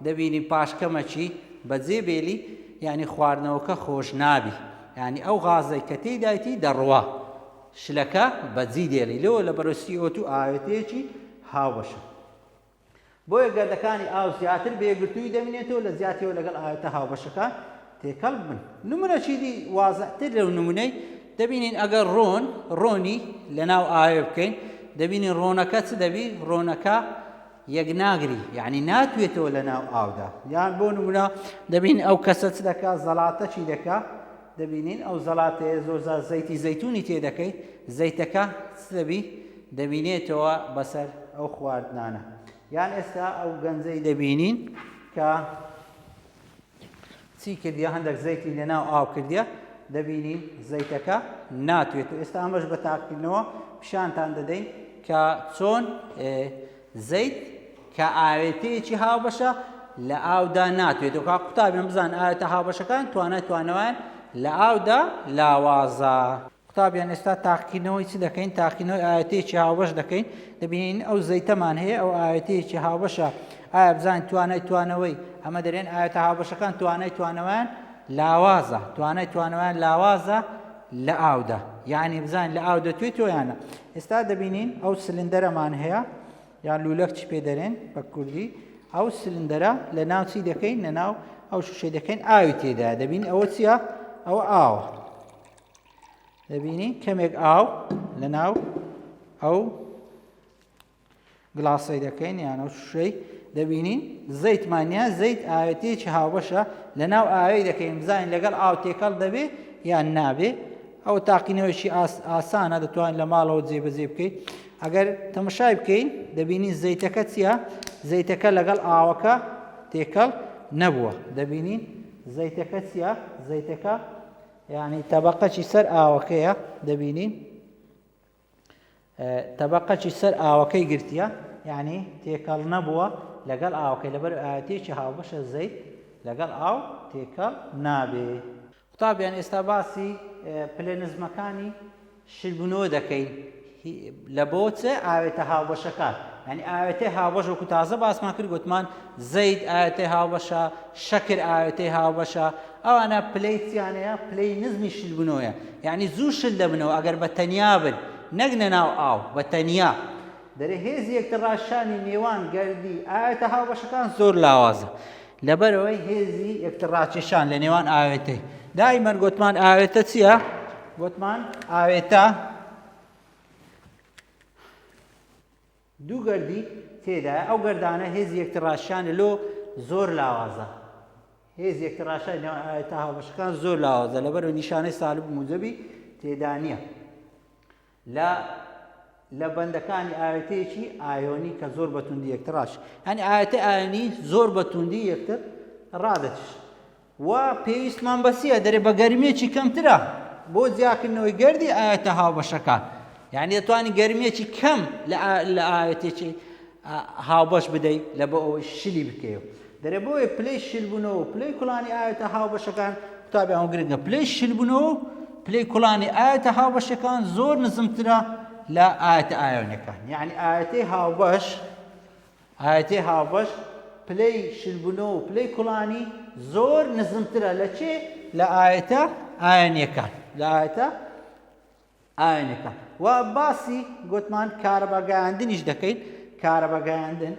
دەبینی پاشکەمەچی بەجێ بێلی یعنی خواردنەوەکە خۆش نابی یعنی ئەو غازەی کە تێدایەتی دەڕوا شلەکە بەجی دێڵی لەوە لە بەرەسی ئۆتو ئاەتەیەکی هاوبەشە بۆیە گەردەکانی ئاو زیاتر بێگرتووی دەمێنێتەوە لە زیاتیەوە لەگەڵ ئاەتە هاوبەشەکان تێکەڵ بن نمونەی دی وازەتر لەو نمونەی دەبینین ئەگەر ڕۆنی لەناو ئاوێ بکەین دەبینین ڕۆنەکە چ دەبی ڕۆنەکە یەکناگری یعنی ناتوێتەوە لەناو ئاودا یان بۆ نمونە دەبین ئەو کەسە چ دەکا زەڵاتە چی دەکا دەبینین ئەو زەڵاتەیە زۆرجار زەیتی زەیتونی تێدەکەی زەیتەکە چ دەبی دەبینێتەوە بەسەر ئەو خواردنانە یان ئێستا ئەو گەنجەی دەبینین کە چی کردیە هەندێک زەیتی لەناو ئاو کردیە دەبینین زەیتەکە ناتوێت ئێستا ئەمەش بە تاقیکردنەوە پیشانتان دەدەین کە چۆن زەیت کە ئاوێتەیەکی هاوبەشە لە ئاودا ناتوێتەوە کا قوتابیان بزان ئاوێتە هاوبەشەکان توانەوەیان لە ئاودا لاوازە قوتابیان ئێستا تاقیکردنەوەی چ دەکەین تاقیکردنەوەی ئاوێتەیەکی هاوبەش دەکەین دەبینین ئەو زەیتەمان هەیە ئەو ئاوێتەیەکی هاوبەشە ئایا بزانین توانەوەی ئەمە دەرێن ئاوێتە هاوبەشەکان توانەوەیان لاوازە توانەوەیان لاوازە لە ئاودا یعنی بزانین لە ئاو دەتوێتەوە یانە ئێستا دەبینین ئەو سلندەرەمان هەیە یان لولەک چی پێ دەرێن بە کوردی ئەو سلندەرە لە ناو چی دەکەین لە ناو ئەو شوشەی دەکەین ئاوی تێدا دەبین ئەوە چییە ئەوە ئاوە دەبینی کەمێک ئاو لە ناو ئەو گڵاسەی دەکەین یان ئەو شوشەی دەبینین زەیتمانیا زەیت ئاوێتەیەکی هاوبەشە لە ناو ئاوەی دەکەین بزانین لەگەڵ ئاو تێکەڵ دەبێ یان نابێ ئەو تاقینەوەیشی ئاسانە دەتوانین لە ماڵەوە جێبەجێ بکەیت ئەگەر تەمەشای بکەین دەبینین زەیتەکە چییە زەیتەکە لەگەڵ ئاوەکە تێکەڵ نەبووە دەبینین زەیتەکە چییە زەیتەکە یعنی تەبەقەی سەر ئاوەکەیە دەبینین تەبەقەی سەر ئاوەکەی گرتیە یعنی تێکەڵ نەبووە لەگەڵ ئاوەکەی لەبەر ئاەتێکی هاوبەشە زەیت لەگەڵ ئاو تێکەڵ نابێ قوتابیان ئێستا باسی پلەنزمەکانی شلبوونەوە دەکەین لە بۆ چێ ئاوێتە هاوبەشەکان یعنی ئاوێتەی هاوبەش وەکو تازە باسمان کرد گوتمان زەیت ئاوێتەی هاوبەشە شەکر ئاوێتەی هاوبەشە ئەوانە پلەی چیانەیە پلەی نزمی شلبوونەوەیە یعنی زوو شل دەبنەوە ئەگەر بە تەنیا بن نەک نەناو ئاو بە تەنیا دەرێ هێزی یەکتڕاشانی نێوان گەردی ئاوێتە هاوبەشەکان زۆر لاوازە لەبەرەوەی هێزی یەکتڕاکێشان لە نێوان ئاوێتەی دائیمەن گوتمان ئاوێتە چییە گوتمان ئاوێتە دوو گەردی تێدایە ئەو گەردانە هێزی یەکتڕاشیانە لۆ زۆر لاوازە هێزی یەکتڕاشانی نێوان ئاوێتە هاوبەشەکان زۆر لاوازە لەبەرەوەی نیشانەی سالب موجەبی تێدا نییە لە بەندەکانی ئاوێتەیەکی ئایۆنی کە زۆر بەتوندی یەکتڕاش یعنی ئاوێتە ئایۆنی زۆر بەتوندی یەکتر ڕادەچش و پێویستمان بەسیە دەرێ بە گەرمێکی کەمترە بۆ زیادکردنەوەی گەردی ئاوێتە هاوبەشەکان یعنی دەتوانین گەرمێکی کەم لە ئاوێتێکی هاوبەش بدەیت لە بۆ ئەوەی شلی بکەیەوە دەرێ بۆیە پلەی شلبوونەوە پلەی کوڵانی ئاوێتە هاوبەشەکان قوتابیان گرنگە پلەی شلبوونەوە پلەی کوڵانی ئاوێتە هاوبەشەکان زۆر نزمترە لە ئاوێتە ئایۆنەکان یعنی ئاوێتەی هاوبەش پلەی شلبوونەوە و پلەی کوڵانی زۆر نزمترە لە چێ لە ئاوێتە ئایۆنیەکان و باسی گوتمان کارەباگەیاندنیش دەکەین کارەباگەیاندن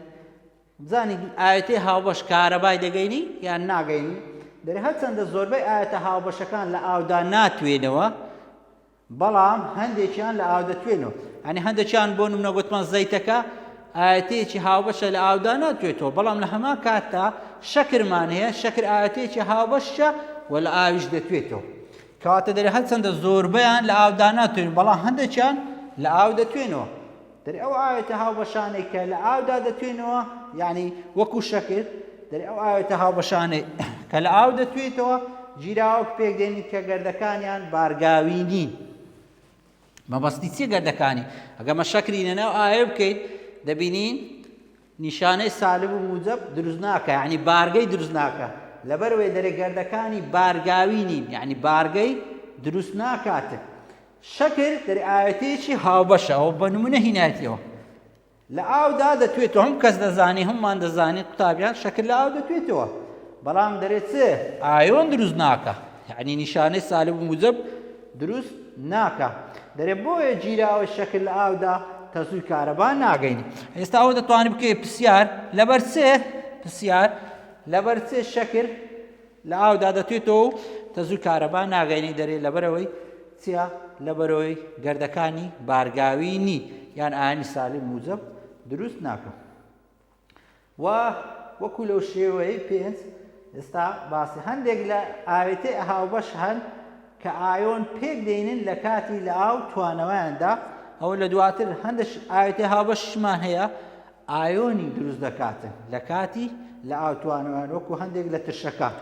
بزانین ئاوێتەی هاوبەش کارەبای دەگەینی یان ناگەینی دەرێ هەرچەندە زۆربەی ئاوێتە هاوبەشەکان لە ئاودا ناتوێنەوە بەڵام هەندێکیان لە ئاو دەتوێنەوە یعنی هەندێکیان بۆ نمونە گوتمان زەیتەکە ئاوێتەیەکی هاوبەشە لە ئاودا ناتوێتەوە بەڵام لە هەمان کاتتا شەکرمان هەیە شەکر ئاوێتەیەکی هاوبەشە و لە ئاویش دەتوێتەوە کەواتە دەرێ هەرچەندە زۆربەیان لە ئاودا ناتوێن بەڵام هەندێکیان لە ئاو دەتوێنەوە دەرێ ئەو ئاوێتە هاوبەشانەی کە لە ئاودا دەتوێنەوە یعنی وەکو شەکر دەرێ ئەو ئاوێتە هاوبەشانەی کە لە ئاو دەتوێتەوە گیراوەک پێک دێنیت کە گەردەکانیان بارگاوی نین مەبەستی چیە گەردەکانی ئەگەمە شەکری لەناو ئاوێ بکەیت دەبینین نیشانەی سالب و موجب دروست ناکە یعنی بارگەی دروست ناکە لەبەرەوەی دەرێ گەردەکانی بارگاوی نین یعنی بارگەی دروست ناکاتن شەکر دەرێ ئاوێتەیەکی هاوبەشە ئەوە بە نمونە هینایەتەوە لە ئاودا دەتوێتەوە هەم کەس دەزانی هەممان دەزانێت قوتابیان شەکر لە ئاو دەتوێتەوە بەڵام دەرێت چ ئایۆن دروست ناکە یعنی نیشانەی سالب و موجب دروست ناکە دەرێت بۆیە گیراوە شەکر لە ئاودا تەزووی کارەبا ناگەینی ئێستا ئەوە دەتوانێت بکەیت پرسیار لەبەر چێ پرسیار لەبەر چێ شەکر لە ئاودا دەتوێتەوە و تەزووی کارەبا ناگەینی دەرێت لەبەرەوەی چیە لەبەرەوەی گەردەکانی بارگاوی نی یان ئایانی سالب موجب دروست ناکە و وەکو لەو شێوەیە پێنج ئێستا باسی هەندێک لە ئاوێتەی هاوبەش هەن کە ئایۆن پێک دێنن لە کاتی لە ئاو توانەوەیاندا ئەوە لە دواتر هەندێک ئاوێتەی هاوبەشمان هەیە ئایۆنی دروست دەکاتن لە کاتی لە ئاو توانەوەیان وەکو هەندێک لە ترشەکان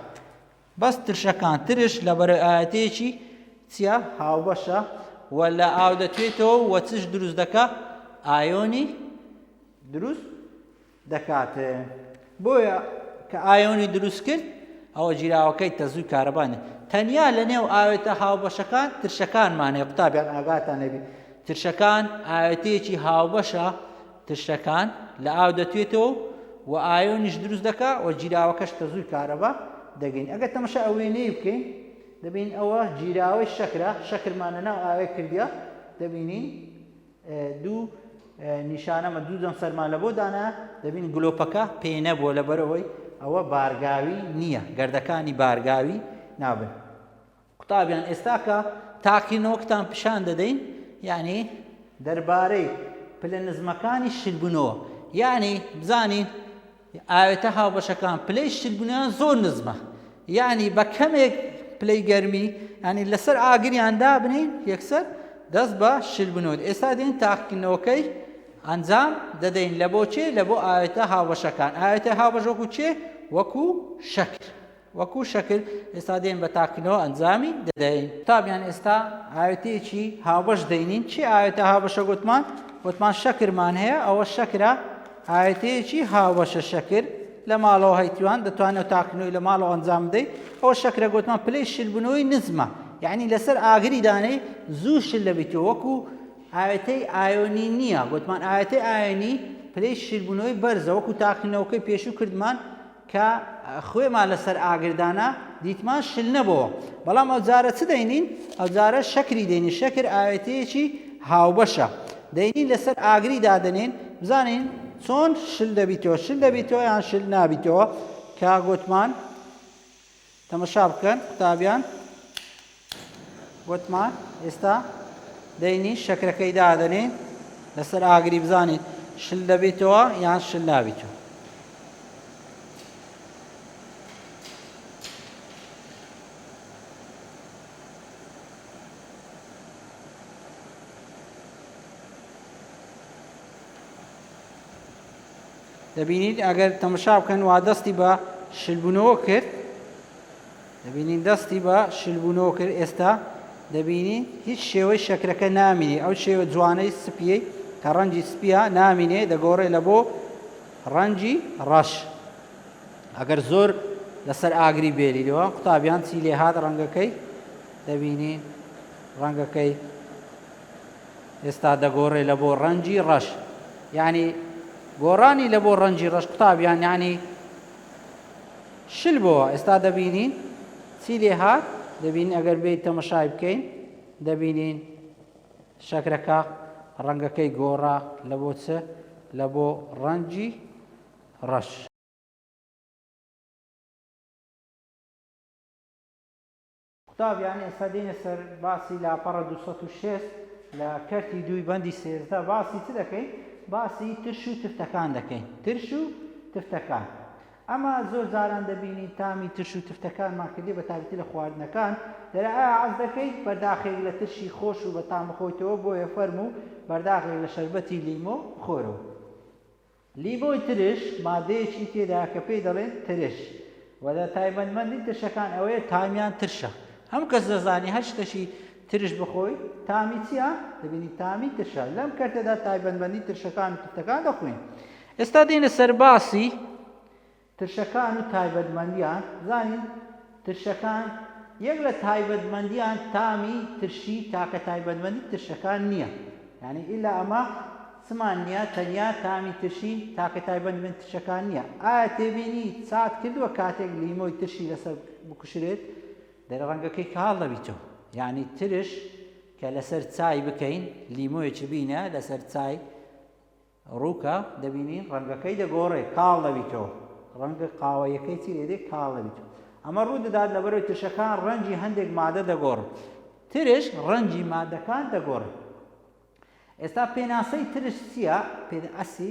بەس ترشەکان ترش لەبەرەوەی ئاوێتەیەکی چیە هاوبەشە و لە ئاو دەتوێتەوە وە چش دروست دەکا ئایۆنی دروست دەکاتن بۆیە کە ئایۆنی دروست کرد ئەوە جیراوەکەی تەزووی کارەبانە تەنیا لە نێو ئاوێتە هاوبەشەکان ترشەکانمانەیە قوتابیان ئاگاتان لەبێ ترشەکان ئاوێتەیەکی هاوبەشە ترشەکان لە ئاو دەتوێتەوە و ئایۆنیش دروست دەکا و جیراوەکەش تەزووی کارەبا دەگەین ئەگەر تەماشا ئەوێنەی بکەین دەبین ئەوە جیراوەی شەکرە شەکرمانە ناو ئاوێ کردیا دەبینین دوو نیشانەمە دوو دەم سەرمان لە بۆ دانا دەبین گلۆپەکە پێ نەبووە لەبەرەوەی ئەوە بارگاوی نییە گەردەکانی بارگاوی نابن قوتابیان ئێستاکە تاقینەوەکتان پیشان دەدەین یعنی دەربارەی پلە نزمەکانی شلبوونەوە یعنی بزانین ئاوێتە هاوبەشەکان پلەی شلبوونیان زۆر نزمە یعنی بە کەمێک پلەی گەرمی ینی لەسەر ئاگریان دابنین یەکسەر دەست بە شلبوونەوە ئێستا دێن تاقینەوەکەی ئەنجام دەدەین لە بۆ چێ لە بۆ ئاوێتە هاوبەشەکان ئاوێتە هاوبەش وەکو چێ وەکو شەکر وەکو شەکر ئێستا دێن بە تاقینەوە ئەنجامی دەدەین قوتابیان ئێستا ئاوێتەیەکی هاوبەش دەینین چی ئاوێتە هاوبەشە گوتمان شەکرمان هەیە ئەوە شەکرە ئاوێتەیەکی هاوبەشە شەکر لە ماڵەوە هەیتوان دەتوانێت تاقینەوەی لە ماڵەوە ئەنجام بدەیت ئەوە شەکرە گوتمان پلەی شلبوونەوەی نزمە یعنی لەسەر ئاگری دانەی زوو شل دەبێتەوە وەکو ئاوێتەی ئایۆنی نییە گوتمان ئاوێتەی ئایۆنی پلەی شلبوونەوەی بەرزە وەکو تاقینەوەکەی پێشوو کردمان کە خوێمان لەسەر ئاگردانە دیتمان شل نەبەوە بەڵام ئەوجارە چ دەینین ئەوجارە شەکری دەینین شەکر ئاوێتەیەکی هاوبەشە دەینین لەسەر ئاگری دادەنێن بزانین چۆن شل دەبیتەوە یان شل نابیتەوە کە گوتمان تەماشا بکەن قوتابیان گوتمان ئێستا دەینی شەکرەکەی دادەنێن لەسەر ئاگری بزانین شل دەبێتەوە یان شل نابیتەوە دەبینید ئەگەر تەماشا بکەن وا دەستی بە شلبوونەوە کرد دەبینین دەستی بە شلبوونەوە کرد ئێستا دەبینی هیچ شێوەی شەکرەکە نامینێ ئەو شێوە جوانەی سپیەی کە ڕەنجی سپیە نامینێ دەگۆڕێ لە بۆ ڕەنجی ڕەش ئەگەر زۆر لەسەر ئاگری بێریەوە قوتابیان چی لێ هات ڕەنگەکەی دەبینین ڕەنگەکەی ئێستا دەگۆڕێ لە بۆ ڕەنجی ڕەش یعنی گۆڕانی لە بۆ ڕەنجی ڕەش قوتابیان یعنی شل بۆوە ئێستا دەبینین چی لێ هات دەبینین ئەگەر بێت تەماشای بکەین دەبینین شەکرەکە ڕەنگەکەی گۆڕا لە بۆ چ لە بۆ ڕەنجی ڕەش قوتابیان ئێستا دێنە سەر باسی لاپەڕە 206 لە کەرتی دووی بەندی سێزدە باسی چ دەکەین باسی ترش و تفتەکان دەکەین ترش و تفتەکان ئەمە زۆر جاران دەبینی تامی ترش و تفتەکانمان کردی بە تایبەتی لە خواردنەکان دەرە ئایا عەز دەکەیت بەرداخێک لە ترشی خۆش و بەتام بخۆیتەوە بۆیە فەرمو بەرداخێک لە شەربەتی لیمۆ بخۆرەوە لیمۆی ترش مادەیەکی تێدا کە پێی دەڵێن ترش و لە تایبەتمەندی ترشەکان ئەوەیە تامیان ترشە هەم کەس دەزانی هەر شتێکی ترش بخۆی تامی چییە؟ دەبینی تامی ترشە لەم کەرتەدا تایبەتمەندی ترشەکان و تفتەکان دەخوێن. ئێستا دێنە سەر باسی ترشەکان و تایبەتمەندیان. بزانین ترشەکان یەک لە تایبەتمەندیان تامی ترشی تاکە تایبەتمەندی ترشەکان نییە. یعنی ئیلا ئەمە چمان نییە تەنیا تامی ترشی تاکە تایبەتمەندی ترشەکان نییە. ئایا تێبینی چاک کردووە کاتێک لیمۆی ترشی لەسەر بکوشرێت دەرە ڕەنگەکەی کاڵ دەبیتەوە. یعنی ترش کە لەسەر چای بکەین لیمۆیەکی بینە لەسەر چای ڕووکە دەبینین ڕەنگەکەی دەگۆڕێ کاڵ دەبیتەوە. ڕەنگە قاوەیەکەی چی لێدێ کاڵ دەبیتەوە. ئەمە ڕوو دەدات لەبەرەوەی ترشەکان ڕەنگی هەندێک مادە دەگۆڕن. ترش ڕەنگی مادەکان دەگۆڕن. ئێستا پێناسەی ترش چییە؟ پێناسی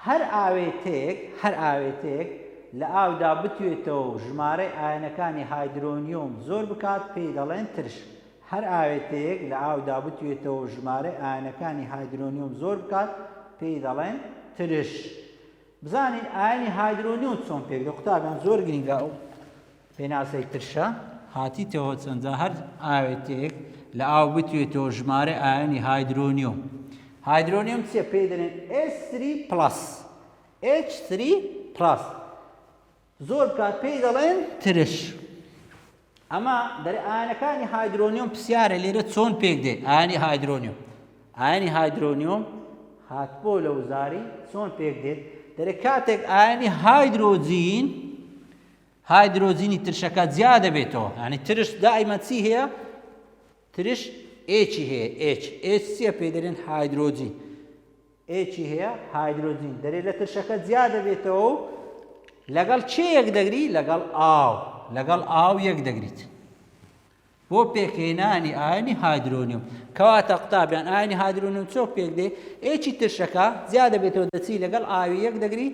هەر ئاوێتەیەک لە ئاودا بتوێتەوە و ژمارەی ئایەنەکانی هایدرۆنیۆم زۆر بکات پێی دەڵێن ترش. هەر ئاوێتەیەک لە ئاودا بتوێتەوە و ژمارەی ئایەنەکانی هایدرۆنیۆم زۆر بکات پێی دەڵێن ترش. بزانین ئایەنی هایدرۆنیۆم چۆن پێک دەڵێن. قوتابیان زۆر گرنگە ئەو پێناسەی ترشە هاتیتەوە چەندە هەر ئاوێتەیەک لە ئاو بتوێتەوە ژمارە ئایەنی هایدرۆنیۆم. هایدرۆنیۆم چیە؟ پێی دەڵێن H3+. H3+ زۆر بکات پێی دەڵێن ترش. ئەمە دەرێ ئایەنەکانی هایدرۆنیۆم پرسیارە لێرە چۆن پێک دێ ئایەنی هایدرۆنیۆم. ئایەنی هایدرۆنیۆم هاتبۆ لە وزاری چۆن پێک دێت دەرێ کاتێک ئایەنی هایدرۆجینی ترشەکە زیادە بێتەوە. یعنی ترش دائیمەن چی هەیە؟ ترش ئێچی هەیە. ئێچ چیە؟ پێی دەڵێن هایدرۆجین. ئێچی هەیە هایدرۆجین دەرێت لە ترشەکە زیادە بێتەوە و لەگەڵ چێ یەک دەگری؟ لەگەڵ ئاو یەک دەگریت بۆ پێکهێنانی ئایەنی هایدرۆنیۆم. کەواتە قوتابیان ئایەنی هایدرۆنیۆم چۆن پێک دێ؟ ئێچی ترشەکە زیادە بێتەوە دەچی لەگەڵ ئاوی یەک دەگری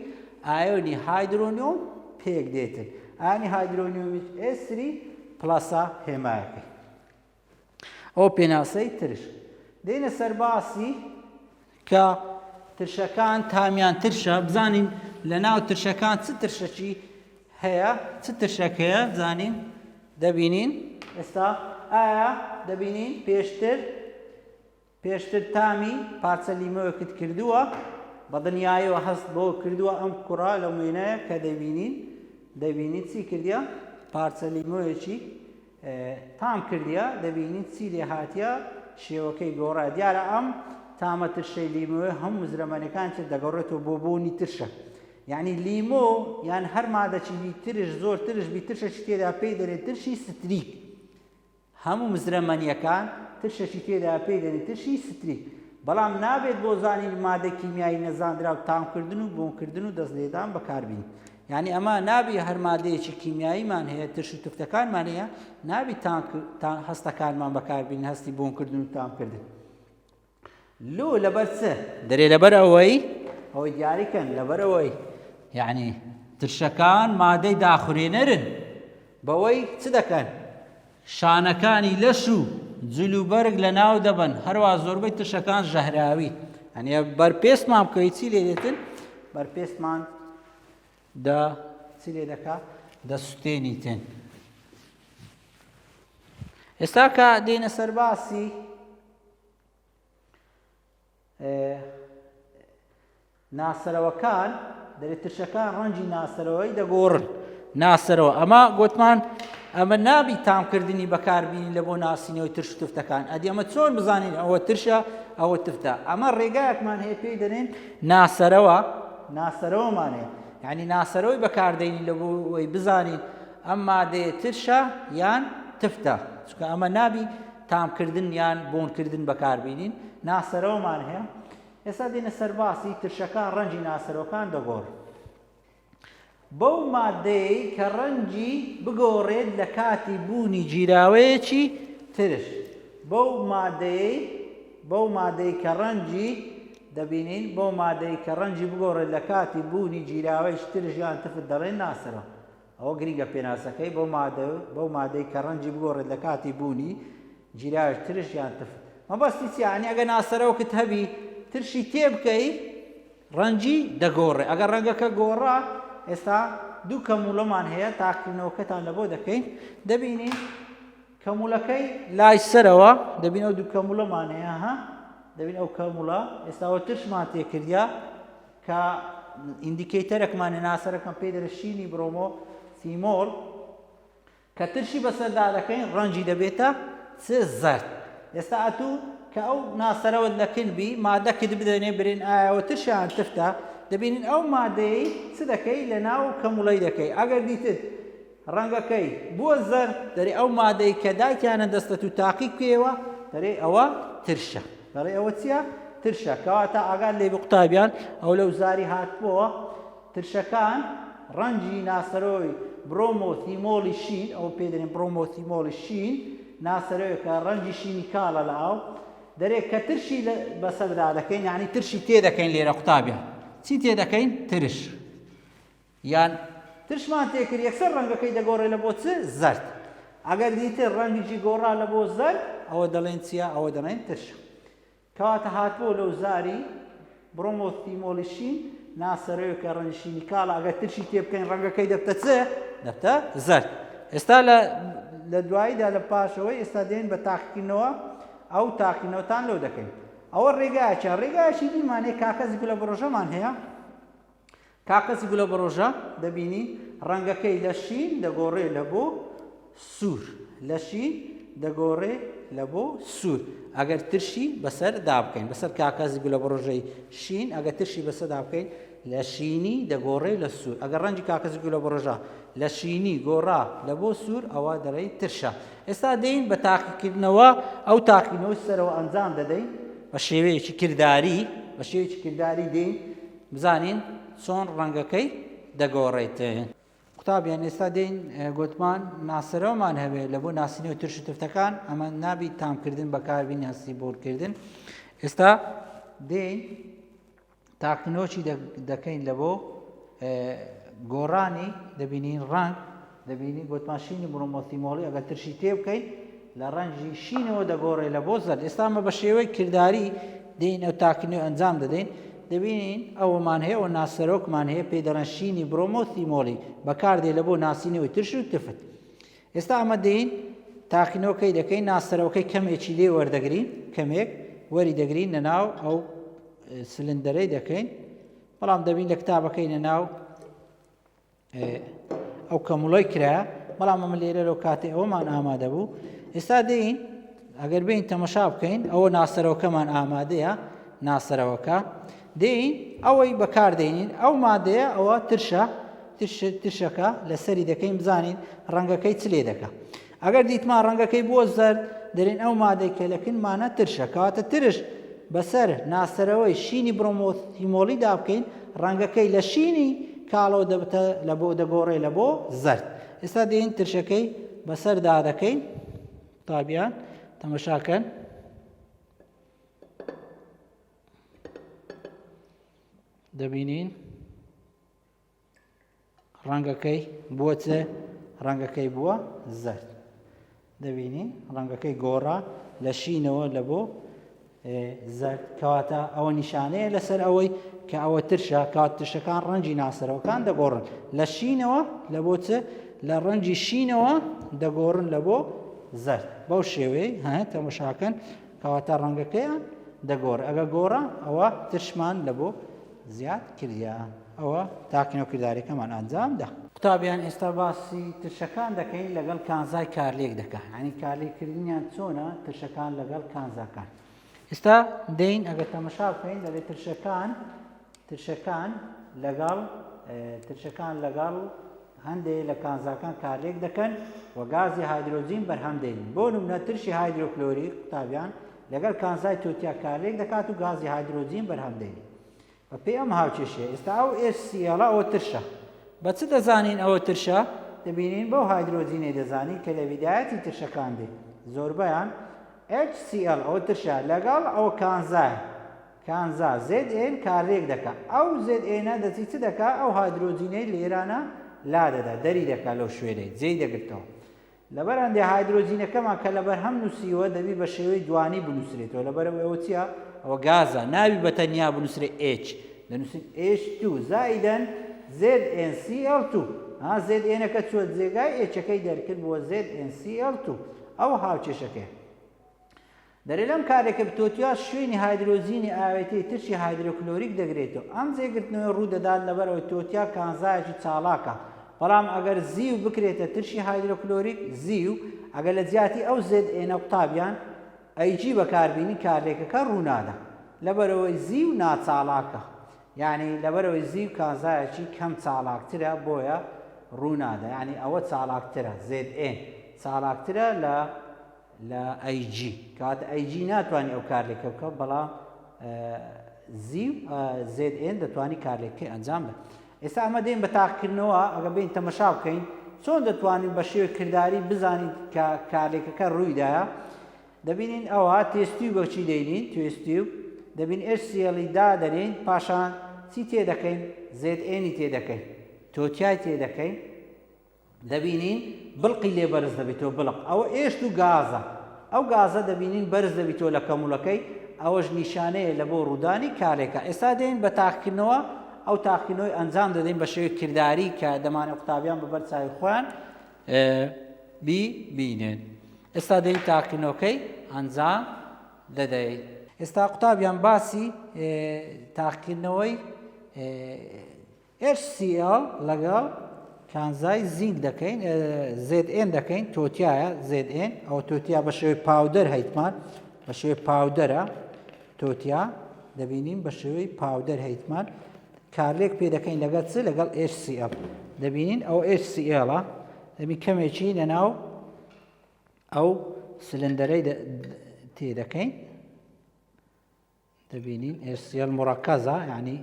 ئایۆنی هایدرۆنیۆم پێک دێتن. ئایەنی هایدرۆنیۆمیش H3+ هێمایەکەی. ئەو پێناسەی ترش. دێنە سەر باسی کە ترشەکان تامیان ترشە. بزانین لە ناو ترشەکان چ ترشەکی هەیە؟ چ ترشەک هەیە؟ بزانین دەبینین. ئێستا ئایا دەبینین پێشتر تامی پارچە لیمۆیەکت کردووە بە دنیایەوە هەست بۆ کردووە ئەم کوڕا لە وێنەیە کە دەبینین چی کردیە؟ پارچە لیمۆیەکی تام کردیە. دەبینین چی لێ هاتیە؟ شێوەکەی گۆڕا. دیارە ئەم تامە ترشەی لیمۆی هەموو زرەمەنەکان چ دەگەڕێتەوە بۆ بوونی ترشە. یعنی لیمۆ یان هەر مادەی ترش زۆر ترش بی ترشێکی تێدا پێی دەرێت ترشی ستریک. هەموو مزرەمەنیەکان ترشێکی تێدا پێی دەرێت ترشی ستریک. بەڵام نابێت بۆ زانین مادە کیمیایی نەزاندرا و تامکردن و بۆنکردن و دەستلێدان بەکاربین. یعنی ئەمە نابی هەر مادەیەکی کیمیاییمان هەیە ترش و تفتەکانمان هەیە نابی هەستەکانمان بەکاربین هەستی بۆنکردن و تامکردن. لۆ لەبەر چ؟ دەرێ لەبەر ئەوەی دیاریکەن لەبەرەوەی یعنی ترشەکان مادەی داخورێنەرن بەوەی چ دەکەن؟ شانەکانی لەش و جلوبەرگ لە ناو دەبن. هەروە زۆربەی ترشەکان ژەهراوی. یعنی بەرپێستمان بکەی چی لێ دێتن؟ بەرپێستمان چی لێ دەکات؟ دەسوتێنیتن. ئێستا کە دێنە سەر باسی ناسەرەوەکان دەرێت ترشەکان ڕەنگی ناسەرەوەی دەگۆڕن. ناسەرەوە ئەمە گوتمان ئەمە نابی تامکردنی بەکاربیین لە بۆ ناسینەوەی ترش و تفتەکان. ئەدی ئەمە چۆن بزانین ئەوە ترشە ئەوە تفتە؟ ئەمە ڕێگایەکمان هەیە پێی دەڵێن ناسەرەوەمان هەیە. یعنی ناسەرەوەی بەکاردێنین لە بۆ ئەوەی بزانین ئەم مادەیە ترشە یان تفتە. چونکە ئەمە نابی تامکردن یان بۆنکردن بەکاربینین. ناسەرەوەمان هەیە. ئێستا دێنە سەر باسی ترشەکان ڕەنگی ناسەرەوەکان دەگۆڕن. بەو مادەی کە ڕەنگی بگۆڕێت لە کاتی بوونی جیراوەیەکی ترش. بەو مادەی کە ڕەنگی دەبینین بەو مادەی کە ڕەنگی بگۆڕێت لە کاتی بوونی جیراوەیەکی ترش یان تفت دەڵێن ناسەرەوە. ئەوە گرنگە پێناسەکەی بەو مادەی کە ڕەنگی بگۆڕێت لە کاتی بوونی جیراوەیەکی ترش یان تفت. مەبەستی چییە؟ یعنی ئەگە ناسەرەوەکت هەبی ترشی تێ بکەی ڕەنگی دەگۆڕێ. ئەگەر ڕەنگەکە گۆڕا ئێستا دوو کەموڵەمان هەیە تاقیکردنەوەکەتان لە بۆ دەکەین. دەبینین کەموولەکەی لای سەرەوە دەبین ئەو دوو کەموولەمانەیە دەبین ئەو کەموولە ئێستاوە ترشمان تێکردیا کە ئیندیکەیتەرێکمانە ناسەرەکەم پێی دەرە شینی برۆمۆ تیمۆل کە ترشی بەسەردا دەکەین ڕەنجی دەبێتە زەرد. ئێستا ئەتوو کە ئەو ناسەرەوە دەکەن بی مادەکت بدەنێ برێن ئایەوە ترشیان تفتە دەبینین ئەو مادەی چ دەکەی لە ناو کەموولەی دەکەی ئەگەر دیتت ڕەنگەکەی بووە زەرد دەرێ ئەو مادەی کە دایکیانە دەستە و تاقی بکەیەوە دەرێ ئەوە ترشە دەڕێ ئەوە چییە؟ ترشە کەواتە ئاگات لێ قوتابیان ئەو لەو زاری هاتبووە ترشەکان ڕەنجی ناسەرۆی برۆمۆتیمۆلی شین ئەو پێ دەرێن برۆمۆتیمۆلی شین ناسەرۆی کە ڕەنجی شینی کاڵە لە ئاو دەرێت کە ترشی بەسەردا دەکەین یعنی ترشی تێدەکەین لێرە قوتابیان چی تێدەکەین؟ ترش یان ترشمان تێکرد یەکسەر ڕەنگەکەی دەگۆڕێ لە بۆ چ؟ زەرد. ئەگەر دیتر ڕەنگیجی گۆڕا لە بۆ زەرد ئەوە دەڵێن چییە؟ ئەوە دەڵێن ترش. کەواتە هاتبوو لەو زاری برۆمۆتیمۆلی شین ناسەرۆی کە ڕەنجی شینی کاڵە ئەگەر ترشی تێ بکەین ڕەنگەکەی دەبتە چ؟ دەبتە زەرد. ئێستا لە دواییدا لە پاشەوەی ئێستا دێن بە تاقیکردنەوە ئەو تاقیکردنەوەتان لەو دەکەین. ئەوە ڕێگایەکە ڕێگایەکی دیمانەیە کاکەزی گولە بڕۆژەمان هەیە کاکەزی گولە بڕۆژە دەبینی ڕەنگەکەی لە شین دەگۆڕێ لە بۆ سوور لە شین دەگۆڕێ لە بۆ سوور ئەگەر ترشی بەسەر دابکەین بەسەر کاکەزی گولە بڕۆژەی شین ئەگەر ترشی بەسەر دابکەین لە شینی دەگۆڕێ لە سوور ئەگەر ڕەنجی کاکەزی گولە بڕۆژە لە شینی گۆڕا لە بۆ سوور ئەوە دەڕێی ترشە. ئێستا دێین بە تاقیکردنەوە ئەو تاقیکردنەوەی سەرەوە ئەنجام دەدەین بە شێوەیەکی کردداری دێین بزانین چۆن ڕەنگەکەی دەگۆڕێت. قوتابیان ئێستا دێین گوتمان ناسەرەوەمان هەبێت لە بۆ ناسینەوەی ترش و تفتەکان ئەمە نابی تامکردن بەکاربی ناسی بۆرکردن. ئێستا دێین تاقیکردنەوەکی دەکەین لە بۆ گۆڕانی دەبینین ڕەنگ دەبینی گوتمان شینی برۆمۆتیمۆلی ئەگەر ترشی تێ بکەین لە ڕەنجی شینەوە دەگۆڕێ لە بۆ زەرد. ئێستا ئەمە بە شێوەی کردداری دێین ئەو تاقیکردنەوە ئەنجام دەدەین دەبینین ئەوەمان هەیە ئەو ناسەرۆکمان هەیە پێی دەڕێن شینی برۆمۆتیمۆلی بەکاردێ لە بۆ ناسینەوەی ترش و تفت. ئێستا ئەمە دێین تاقیکردنەوەکەی دەکەین ناسەرەوەکەی کەمێکی لێ وەردەگرین کەمێک وەری دەگرین لەناو ئەو سلندەرەی دەکەین بەڵام دەبین لە کتابەکەی لەناو ئەو کەموڵۆی کرایە بەڵام ئەمە لێرە لەو کاتێ ئەوەمان ئامادە بوو. ئێستا دێین ئەگەر بین تەمەشا بکەین ئەوە ناسەرەوەکەمان ئامادەیە ناسەرەوەکە دێین ئەوەی بەکاردێنین ئەو مادەیە ئەوە ترشەکە لەسەری دەکەین بزانین ڕەنگەکەی چ لێ دەکە. ئەگەر دیتمان ڕەنگەکەی بۆ زەرد دەرێن ئەو مادەی کە لەکنمانە ترشە کەواتە ترش بەسەر ناسەرەوەی شینی برۆمۆتیمۆلی دابکەین ڕەنگەکەی لە شینی کاڵەوە دەبتە لە بۆ دەگۆڕێ لە بۆ زەرد. ئێستا دێین ترشەکەی بەسەردا دەکەین قوتابیان تەمەشاکەن دەبینین ڕەنگەکەی بووە چ؟ ڕەنگەکەی بووە زەرد. دەبینین ڕەنگەکەی گۆڕا لە شینەوە لە بۆ زەرد کەواتە ئەوە نیشانەیە لەسەر ئەوەی کە ئەوە ترشە کات ترشەکان ڕەنجی ناسەرەوەکان دەگۆڕن لە شینەوە لە بۆ چ؟ لە ڕەنجی شینەوە دەگۆڕن لە بۆ زەرد. بەو شێوەیە تەماشاکەن کەواتە ڕەنگەکەیان دەگۆڕ ئەگە گۆڕە ئەوە ترشمان لە بۆ زیاد کردیا ئەوە تاقیکردنەوە کردداریەکەمان ئەنجام دا. قوتابیان ئێستا باسی ترشەکان دەکەین لەگەڵ کانزای کارلێک دەکە ینی کارلێکردنیان چۆنە ترشەکان لەگەڵ کانزاکان. ئێستا دێین ئەگەر تەمەشا بکەین دەبێت ترشەکان لەگەڵ هەندێک لە کانزاکان کارلێک دەکەن و گازی هایدرۆجین بەرهەم دێن. بۆ نمونە ترشی هایدرۆکلۆریک قوتابیان لەگەڵ کانزای تۆتیا کارلێک دەکات و گازی هایدرۆجین بەرهەم دێن. بە پێی ئەم هاوچێشەیە ئێستا ئەو HCl ئەوە ترشە بە چ دەزانین ئەوە ترشە؟ دەبینین بەو هایدرۆجینێ دەزانین کە لە بیدایەتی ترشەکان دێ زۆربەیان HCl ئەوە ترشە لەگەڵ ئەوە کانزا ZN کارلێک دەکا ئەو ZN دەچی چ دەکا ئەو هایدرۆجینەی لێرانە لا دەدا دەری دەکا لەو شوێنەی جێی دەگرتەوە لەبەر هەندێ هایدرۆجینەکەمان کە لەبەر هەم نووسیوە دەبی بە شێوەی دوانی بنووسرێتەوە لەبەرەوە ئەوە چییە؟ ئەوە گازە ناوی بە تەنیا بنووسرێ H دەنووسین H2 زائیدەن ZnCl2 ZNەکە چوە جێگای Hەکەی دەرکرد بۆ ZnCl2 ئەوە هاوچێشەکەی دەرێ لەم کارێکە بتۆتیا شوێنی هایدرۆزینی ئاوێتی ترشی هایدرۆکلۆریک دەگرێتەوە ئەم جێگرتنەوەی ڕوودەدات لەبەرەوەی تۆتیا کانزایەکی چاڵاکە بەڵام ئەگەر زیو بکرێتە ترشی هایدرۆکلۆریک زیو ئەگەر لە جیاتی ئەو زێدئێنە قوتابیان ئەیجی بەکاربیینی کارلێکەکە ڕوونادە لەبەرەوەی زیو ناچاڵاکە یعنی لەبەرەوەی زیو کانزایەکی کەم چاڵاکترە بۆیە ڕوونادە یعنی ئەوە چاڵاکترە زێدئێن چاڵاکترە لە ئەیجی کاتە ئەیجی ناتوانانی ئەو کارلێکە بکە بەڵام زیو زێدئێن دەتوانانی کارلێکەکەی ئەنجام بدات ئێستا ئەمە دێن بە تاقیکردنەوە ئەگە بین تەمەشا بکەین چۆن دەتوانین بە شێوەی کردداری بزانین کە کارلێکەکە ڕوویدایە دەبینین ئەوە تێستیو بەچی دەینین توێستیو دەبین HCl دادەنین پاشان چی تێدەکەین زێدئێنی تێدەکەین تۆتیای تێدەکەین دەبینین بڵقی لێ بەرز دەبێتەوە بڵق ئەوە ئێشت و گازە ئەو گازە دەبینین بەرز دەبێتەوە لە کەموڵەکەی ئەوەش نیشانەیە لە بۆ ڕوودانی کارێکە ئێستا دێن بە تاقیکردنەوە ئەو تاقیکردنەوەی ئەنجام دەدەین بە شێوەی کردداری کە دەمانێت قوتابیان بەبەر چاوی خۆیان ببینن ئێستا دێن تاقیکردنەوەکەی ئەنجام دەدەین ئێستا قوتابیان باسی تاقیکردنەوەی HCl لەگەڵ کانزای زینک دەکەین زێدئێن دەکەین تۆتیایە زێدئێن ئەو تۆتیا بە شێوەی پاودەر هەیتمان بە شێوەی پاودەرە تۆتیا دەبینیم بە شێوەی پاودەر هەیتمان کارلێک پێ دەکەین لەگەڵ چ لەگەڵ HCl دەبینین ئەو HClە دەبین کەمێکی لەناو ئەو سلندەرەی تێدەکەین دەبینین HCl مڕەکەزە یعنی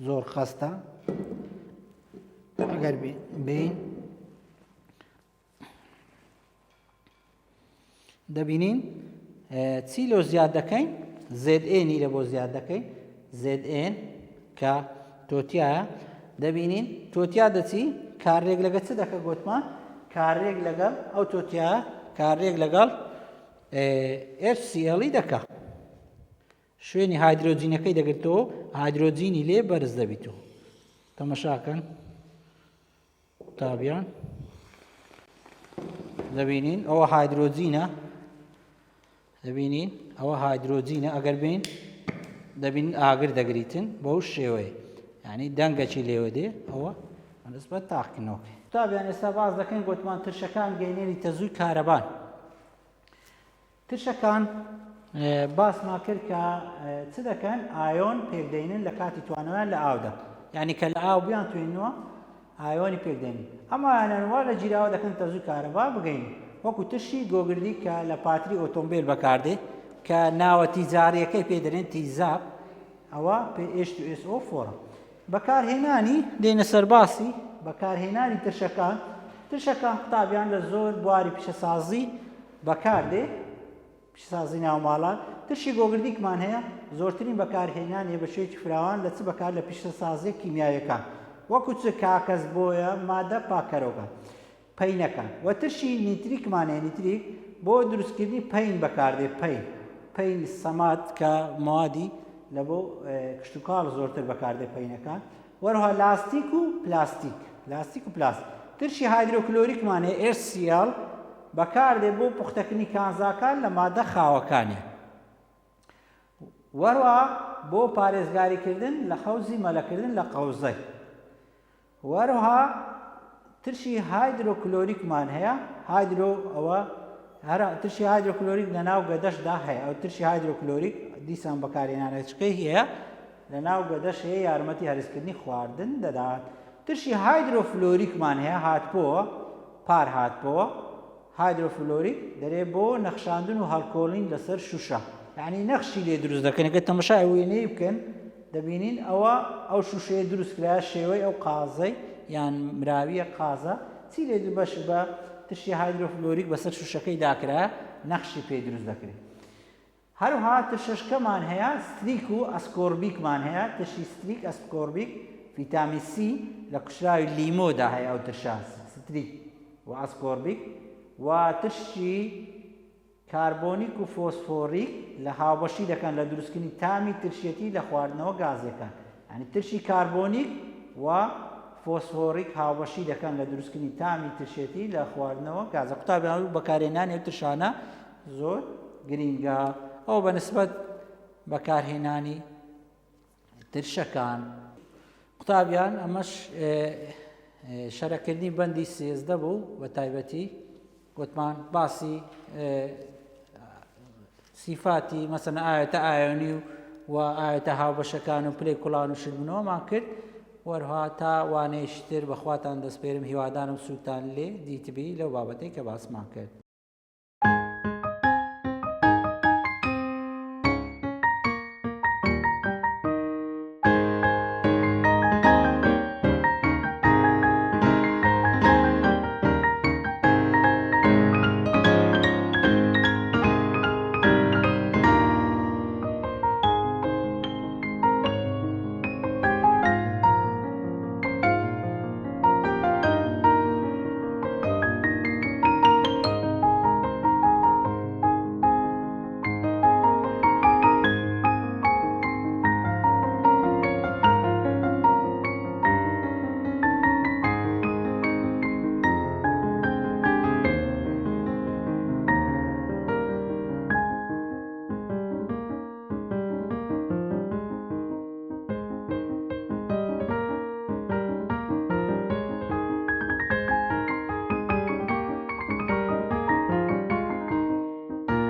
زۆر خەستە ئەگەر بین دەبینین چی لۆ زیاد دەکەین زێدئێنی لە بۆ زیاد دەکەین زێدئێن کە تۆتیایە دەبینین تۆتیا دەچی کارێک لەگە چ دەکە گوتمان کارێک لەگەڵ ئەو تۆتیایە کارێک لەگەڵ HCl دەکە شوێنی هایدرۆجینەکەی دەگرێتەوە هایدرۆجینی لێ بەرز دەبێتەوە تەمەشاکەن قوتابیان دەبینین ئەوە هایدرۆجینە دەبینین ئەوە هایدرۆجینە ئەگەر بین دەبینین ئاگر دەگریتن بەو شێوەیە یعنی دەنگەکی لێوە دێ ئەوە نسبەت تاقیکردنەوەکەی قوتابیان ئێستا باز دەکەین گوتمان ترشەکان گەینێری تەزووی کارەبان ترشەکان باسمان کرد کە چ دەکەن ئایۆن پێکدەینن لە کاتی توانەوەیان لە ئاودا یعنی کە لە ئاو بیان توێنەوە ئایۆنی پێکدەین ئەمە یانەنوا لە جیراوە دەکەن تەزووی کارەبا بگەین وەکو تشی گۆگردی کە لە پاتری ئۆتۆمبیل بەکاردێ کە ناوە تیجاریەکەی پێدەرێن تیزاب ئەوە H2SO فۆرە بەکارهێنانی دێنە سەرباسی بەکارهێنانی ترشەکان قوتابیان لە زۆر بواری پیشەسازی بەکاردێ پیشەسازی ناوماڵان ترشی گۆگردیکمان هەیە زۆرترین بەکارهێنانی بە شێوەیەکی فراوان لە چ بەکار لە پیشەسازی کیمیاویەکان وەکو چ کاکەس بۆیە مادە پاکەرەوەکان پەینەکان و ترشی نیتریکمان هەیە نیتریک بۆ دروستکردنی پەین بەکاردێ پەین سەمات کە موادی لە بۆ کشتتوکاڵ زۆرتر بەکاردێ پەینەکان وەروها لاستیک و پلاستیک ترشی هایدرۆکلۆریکمان هەیە HCl بەکاردێ بۆ پوختەکردنی کانزاکان لە مادە خاوەکانیە وەروها بۆ پارێزگاریکردن لە حەوزی مەلەکردن لە قەوزەی وەروها ترشی هایدرۆکلۆریکمان هەیە ئەوە ترشی هایدرۆکلۆریک لە ناو گەدەشدا هەیە ئەو ترشی هایدرۆکلۆریک دیسان بەکارهێنانەکەی هەیە لە ناو گەدەش هەیە یارمەتی هەرسکردنی خواردن دەدات ترشی هایدرۆفلۆریکمان هەیە هاتبۆوە پار هاتبۆوە هایدرۆفلۆریک دەرێ بۆ نەخشاندن و هەڵکۆڵین لەسەر شوشە یعنی نەخشی لێ دروست دەکەن کە تەمەشای وێنەی بکەن دەبینین ئەو شوشەیە دروستکرا شێوەی ئەو قازەی یان مراویە قازە چی لێ بەش بە ترشی هایدرۆفلۆریک بەسەر شوشەکەی داکرا نەخشی پێ دروست دەکرێت هەروها ترشەشکەمان هەیە ستریک و ئەسکۆربیکمان هەیە ترشی ستریک ئەسکۆربیک ڤیتامین C لە قشراوی لیمۆدا هەیە ئەو ترشە ستریک و ئەسکۆربیک و ترشی کاربۆنیک و فۆسفۆریک لە هاوبەشی دەکەن لە دروستکردنی تامی ترشێتی لە خواردنەوە گازەکان یعنی ترشی کاربۆنیک و فۆسفۆریک هاوبەشی دەکەن لە دروستکردنی تامی ترشێتی لە خواردنەوە گازە قوتابیان بەکارهێنانی ئەو ترشانە زۆر گرینگە ئەو بەنسبەت بەکارهێنانی ترشەکان قوتابیان ئەمەش شەرەکردنی بەندی 13 بوو بە تایبەتی گوتمان باسی سیفاتی مەسەلەن ئاوێتە ئایۆنی و ئاوێتە هاوبەشەکان و پلەی کوڵان و شردبوونەوەمان کرد وەرها تا وانەیەشتر بەخواتان دەستپێرم هیوادارم سوودتان لێ دیتبی لەو بابەتەی کە باسمان کرد.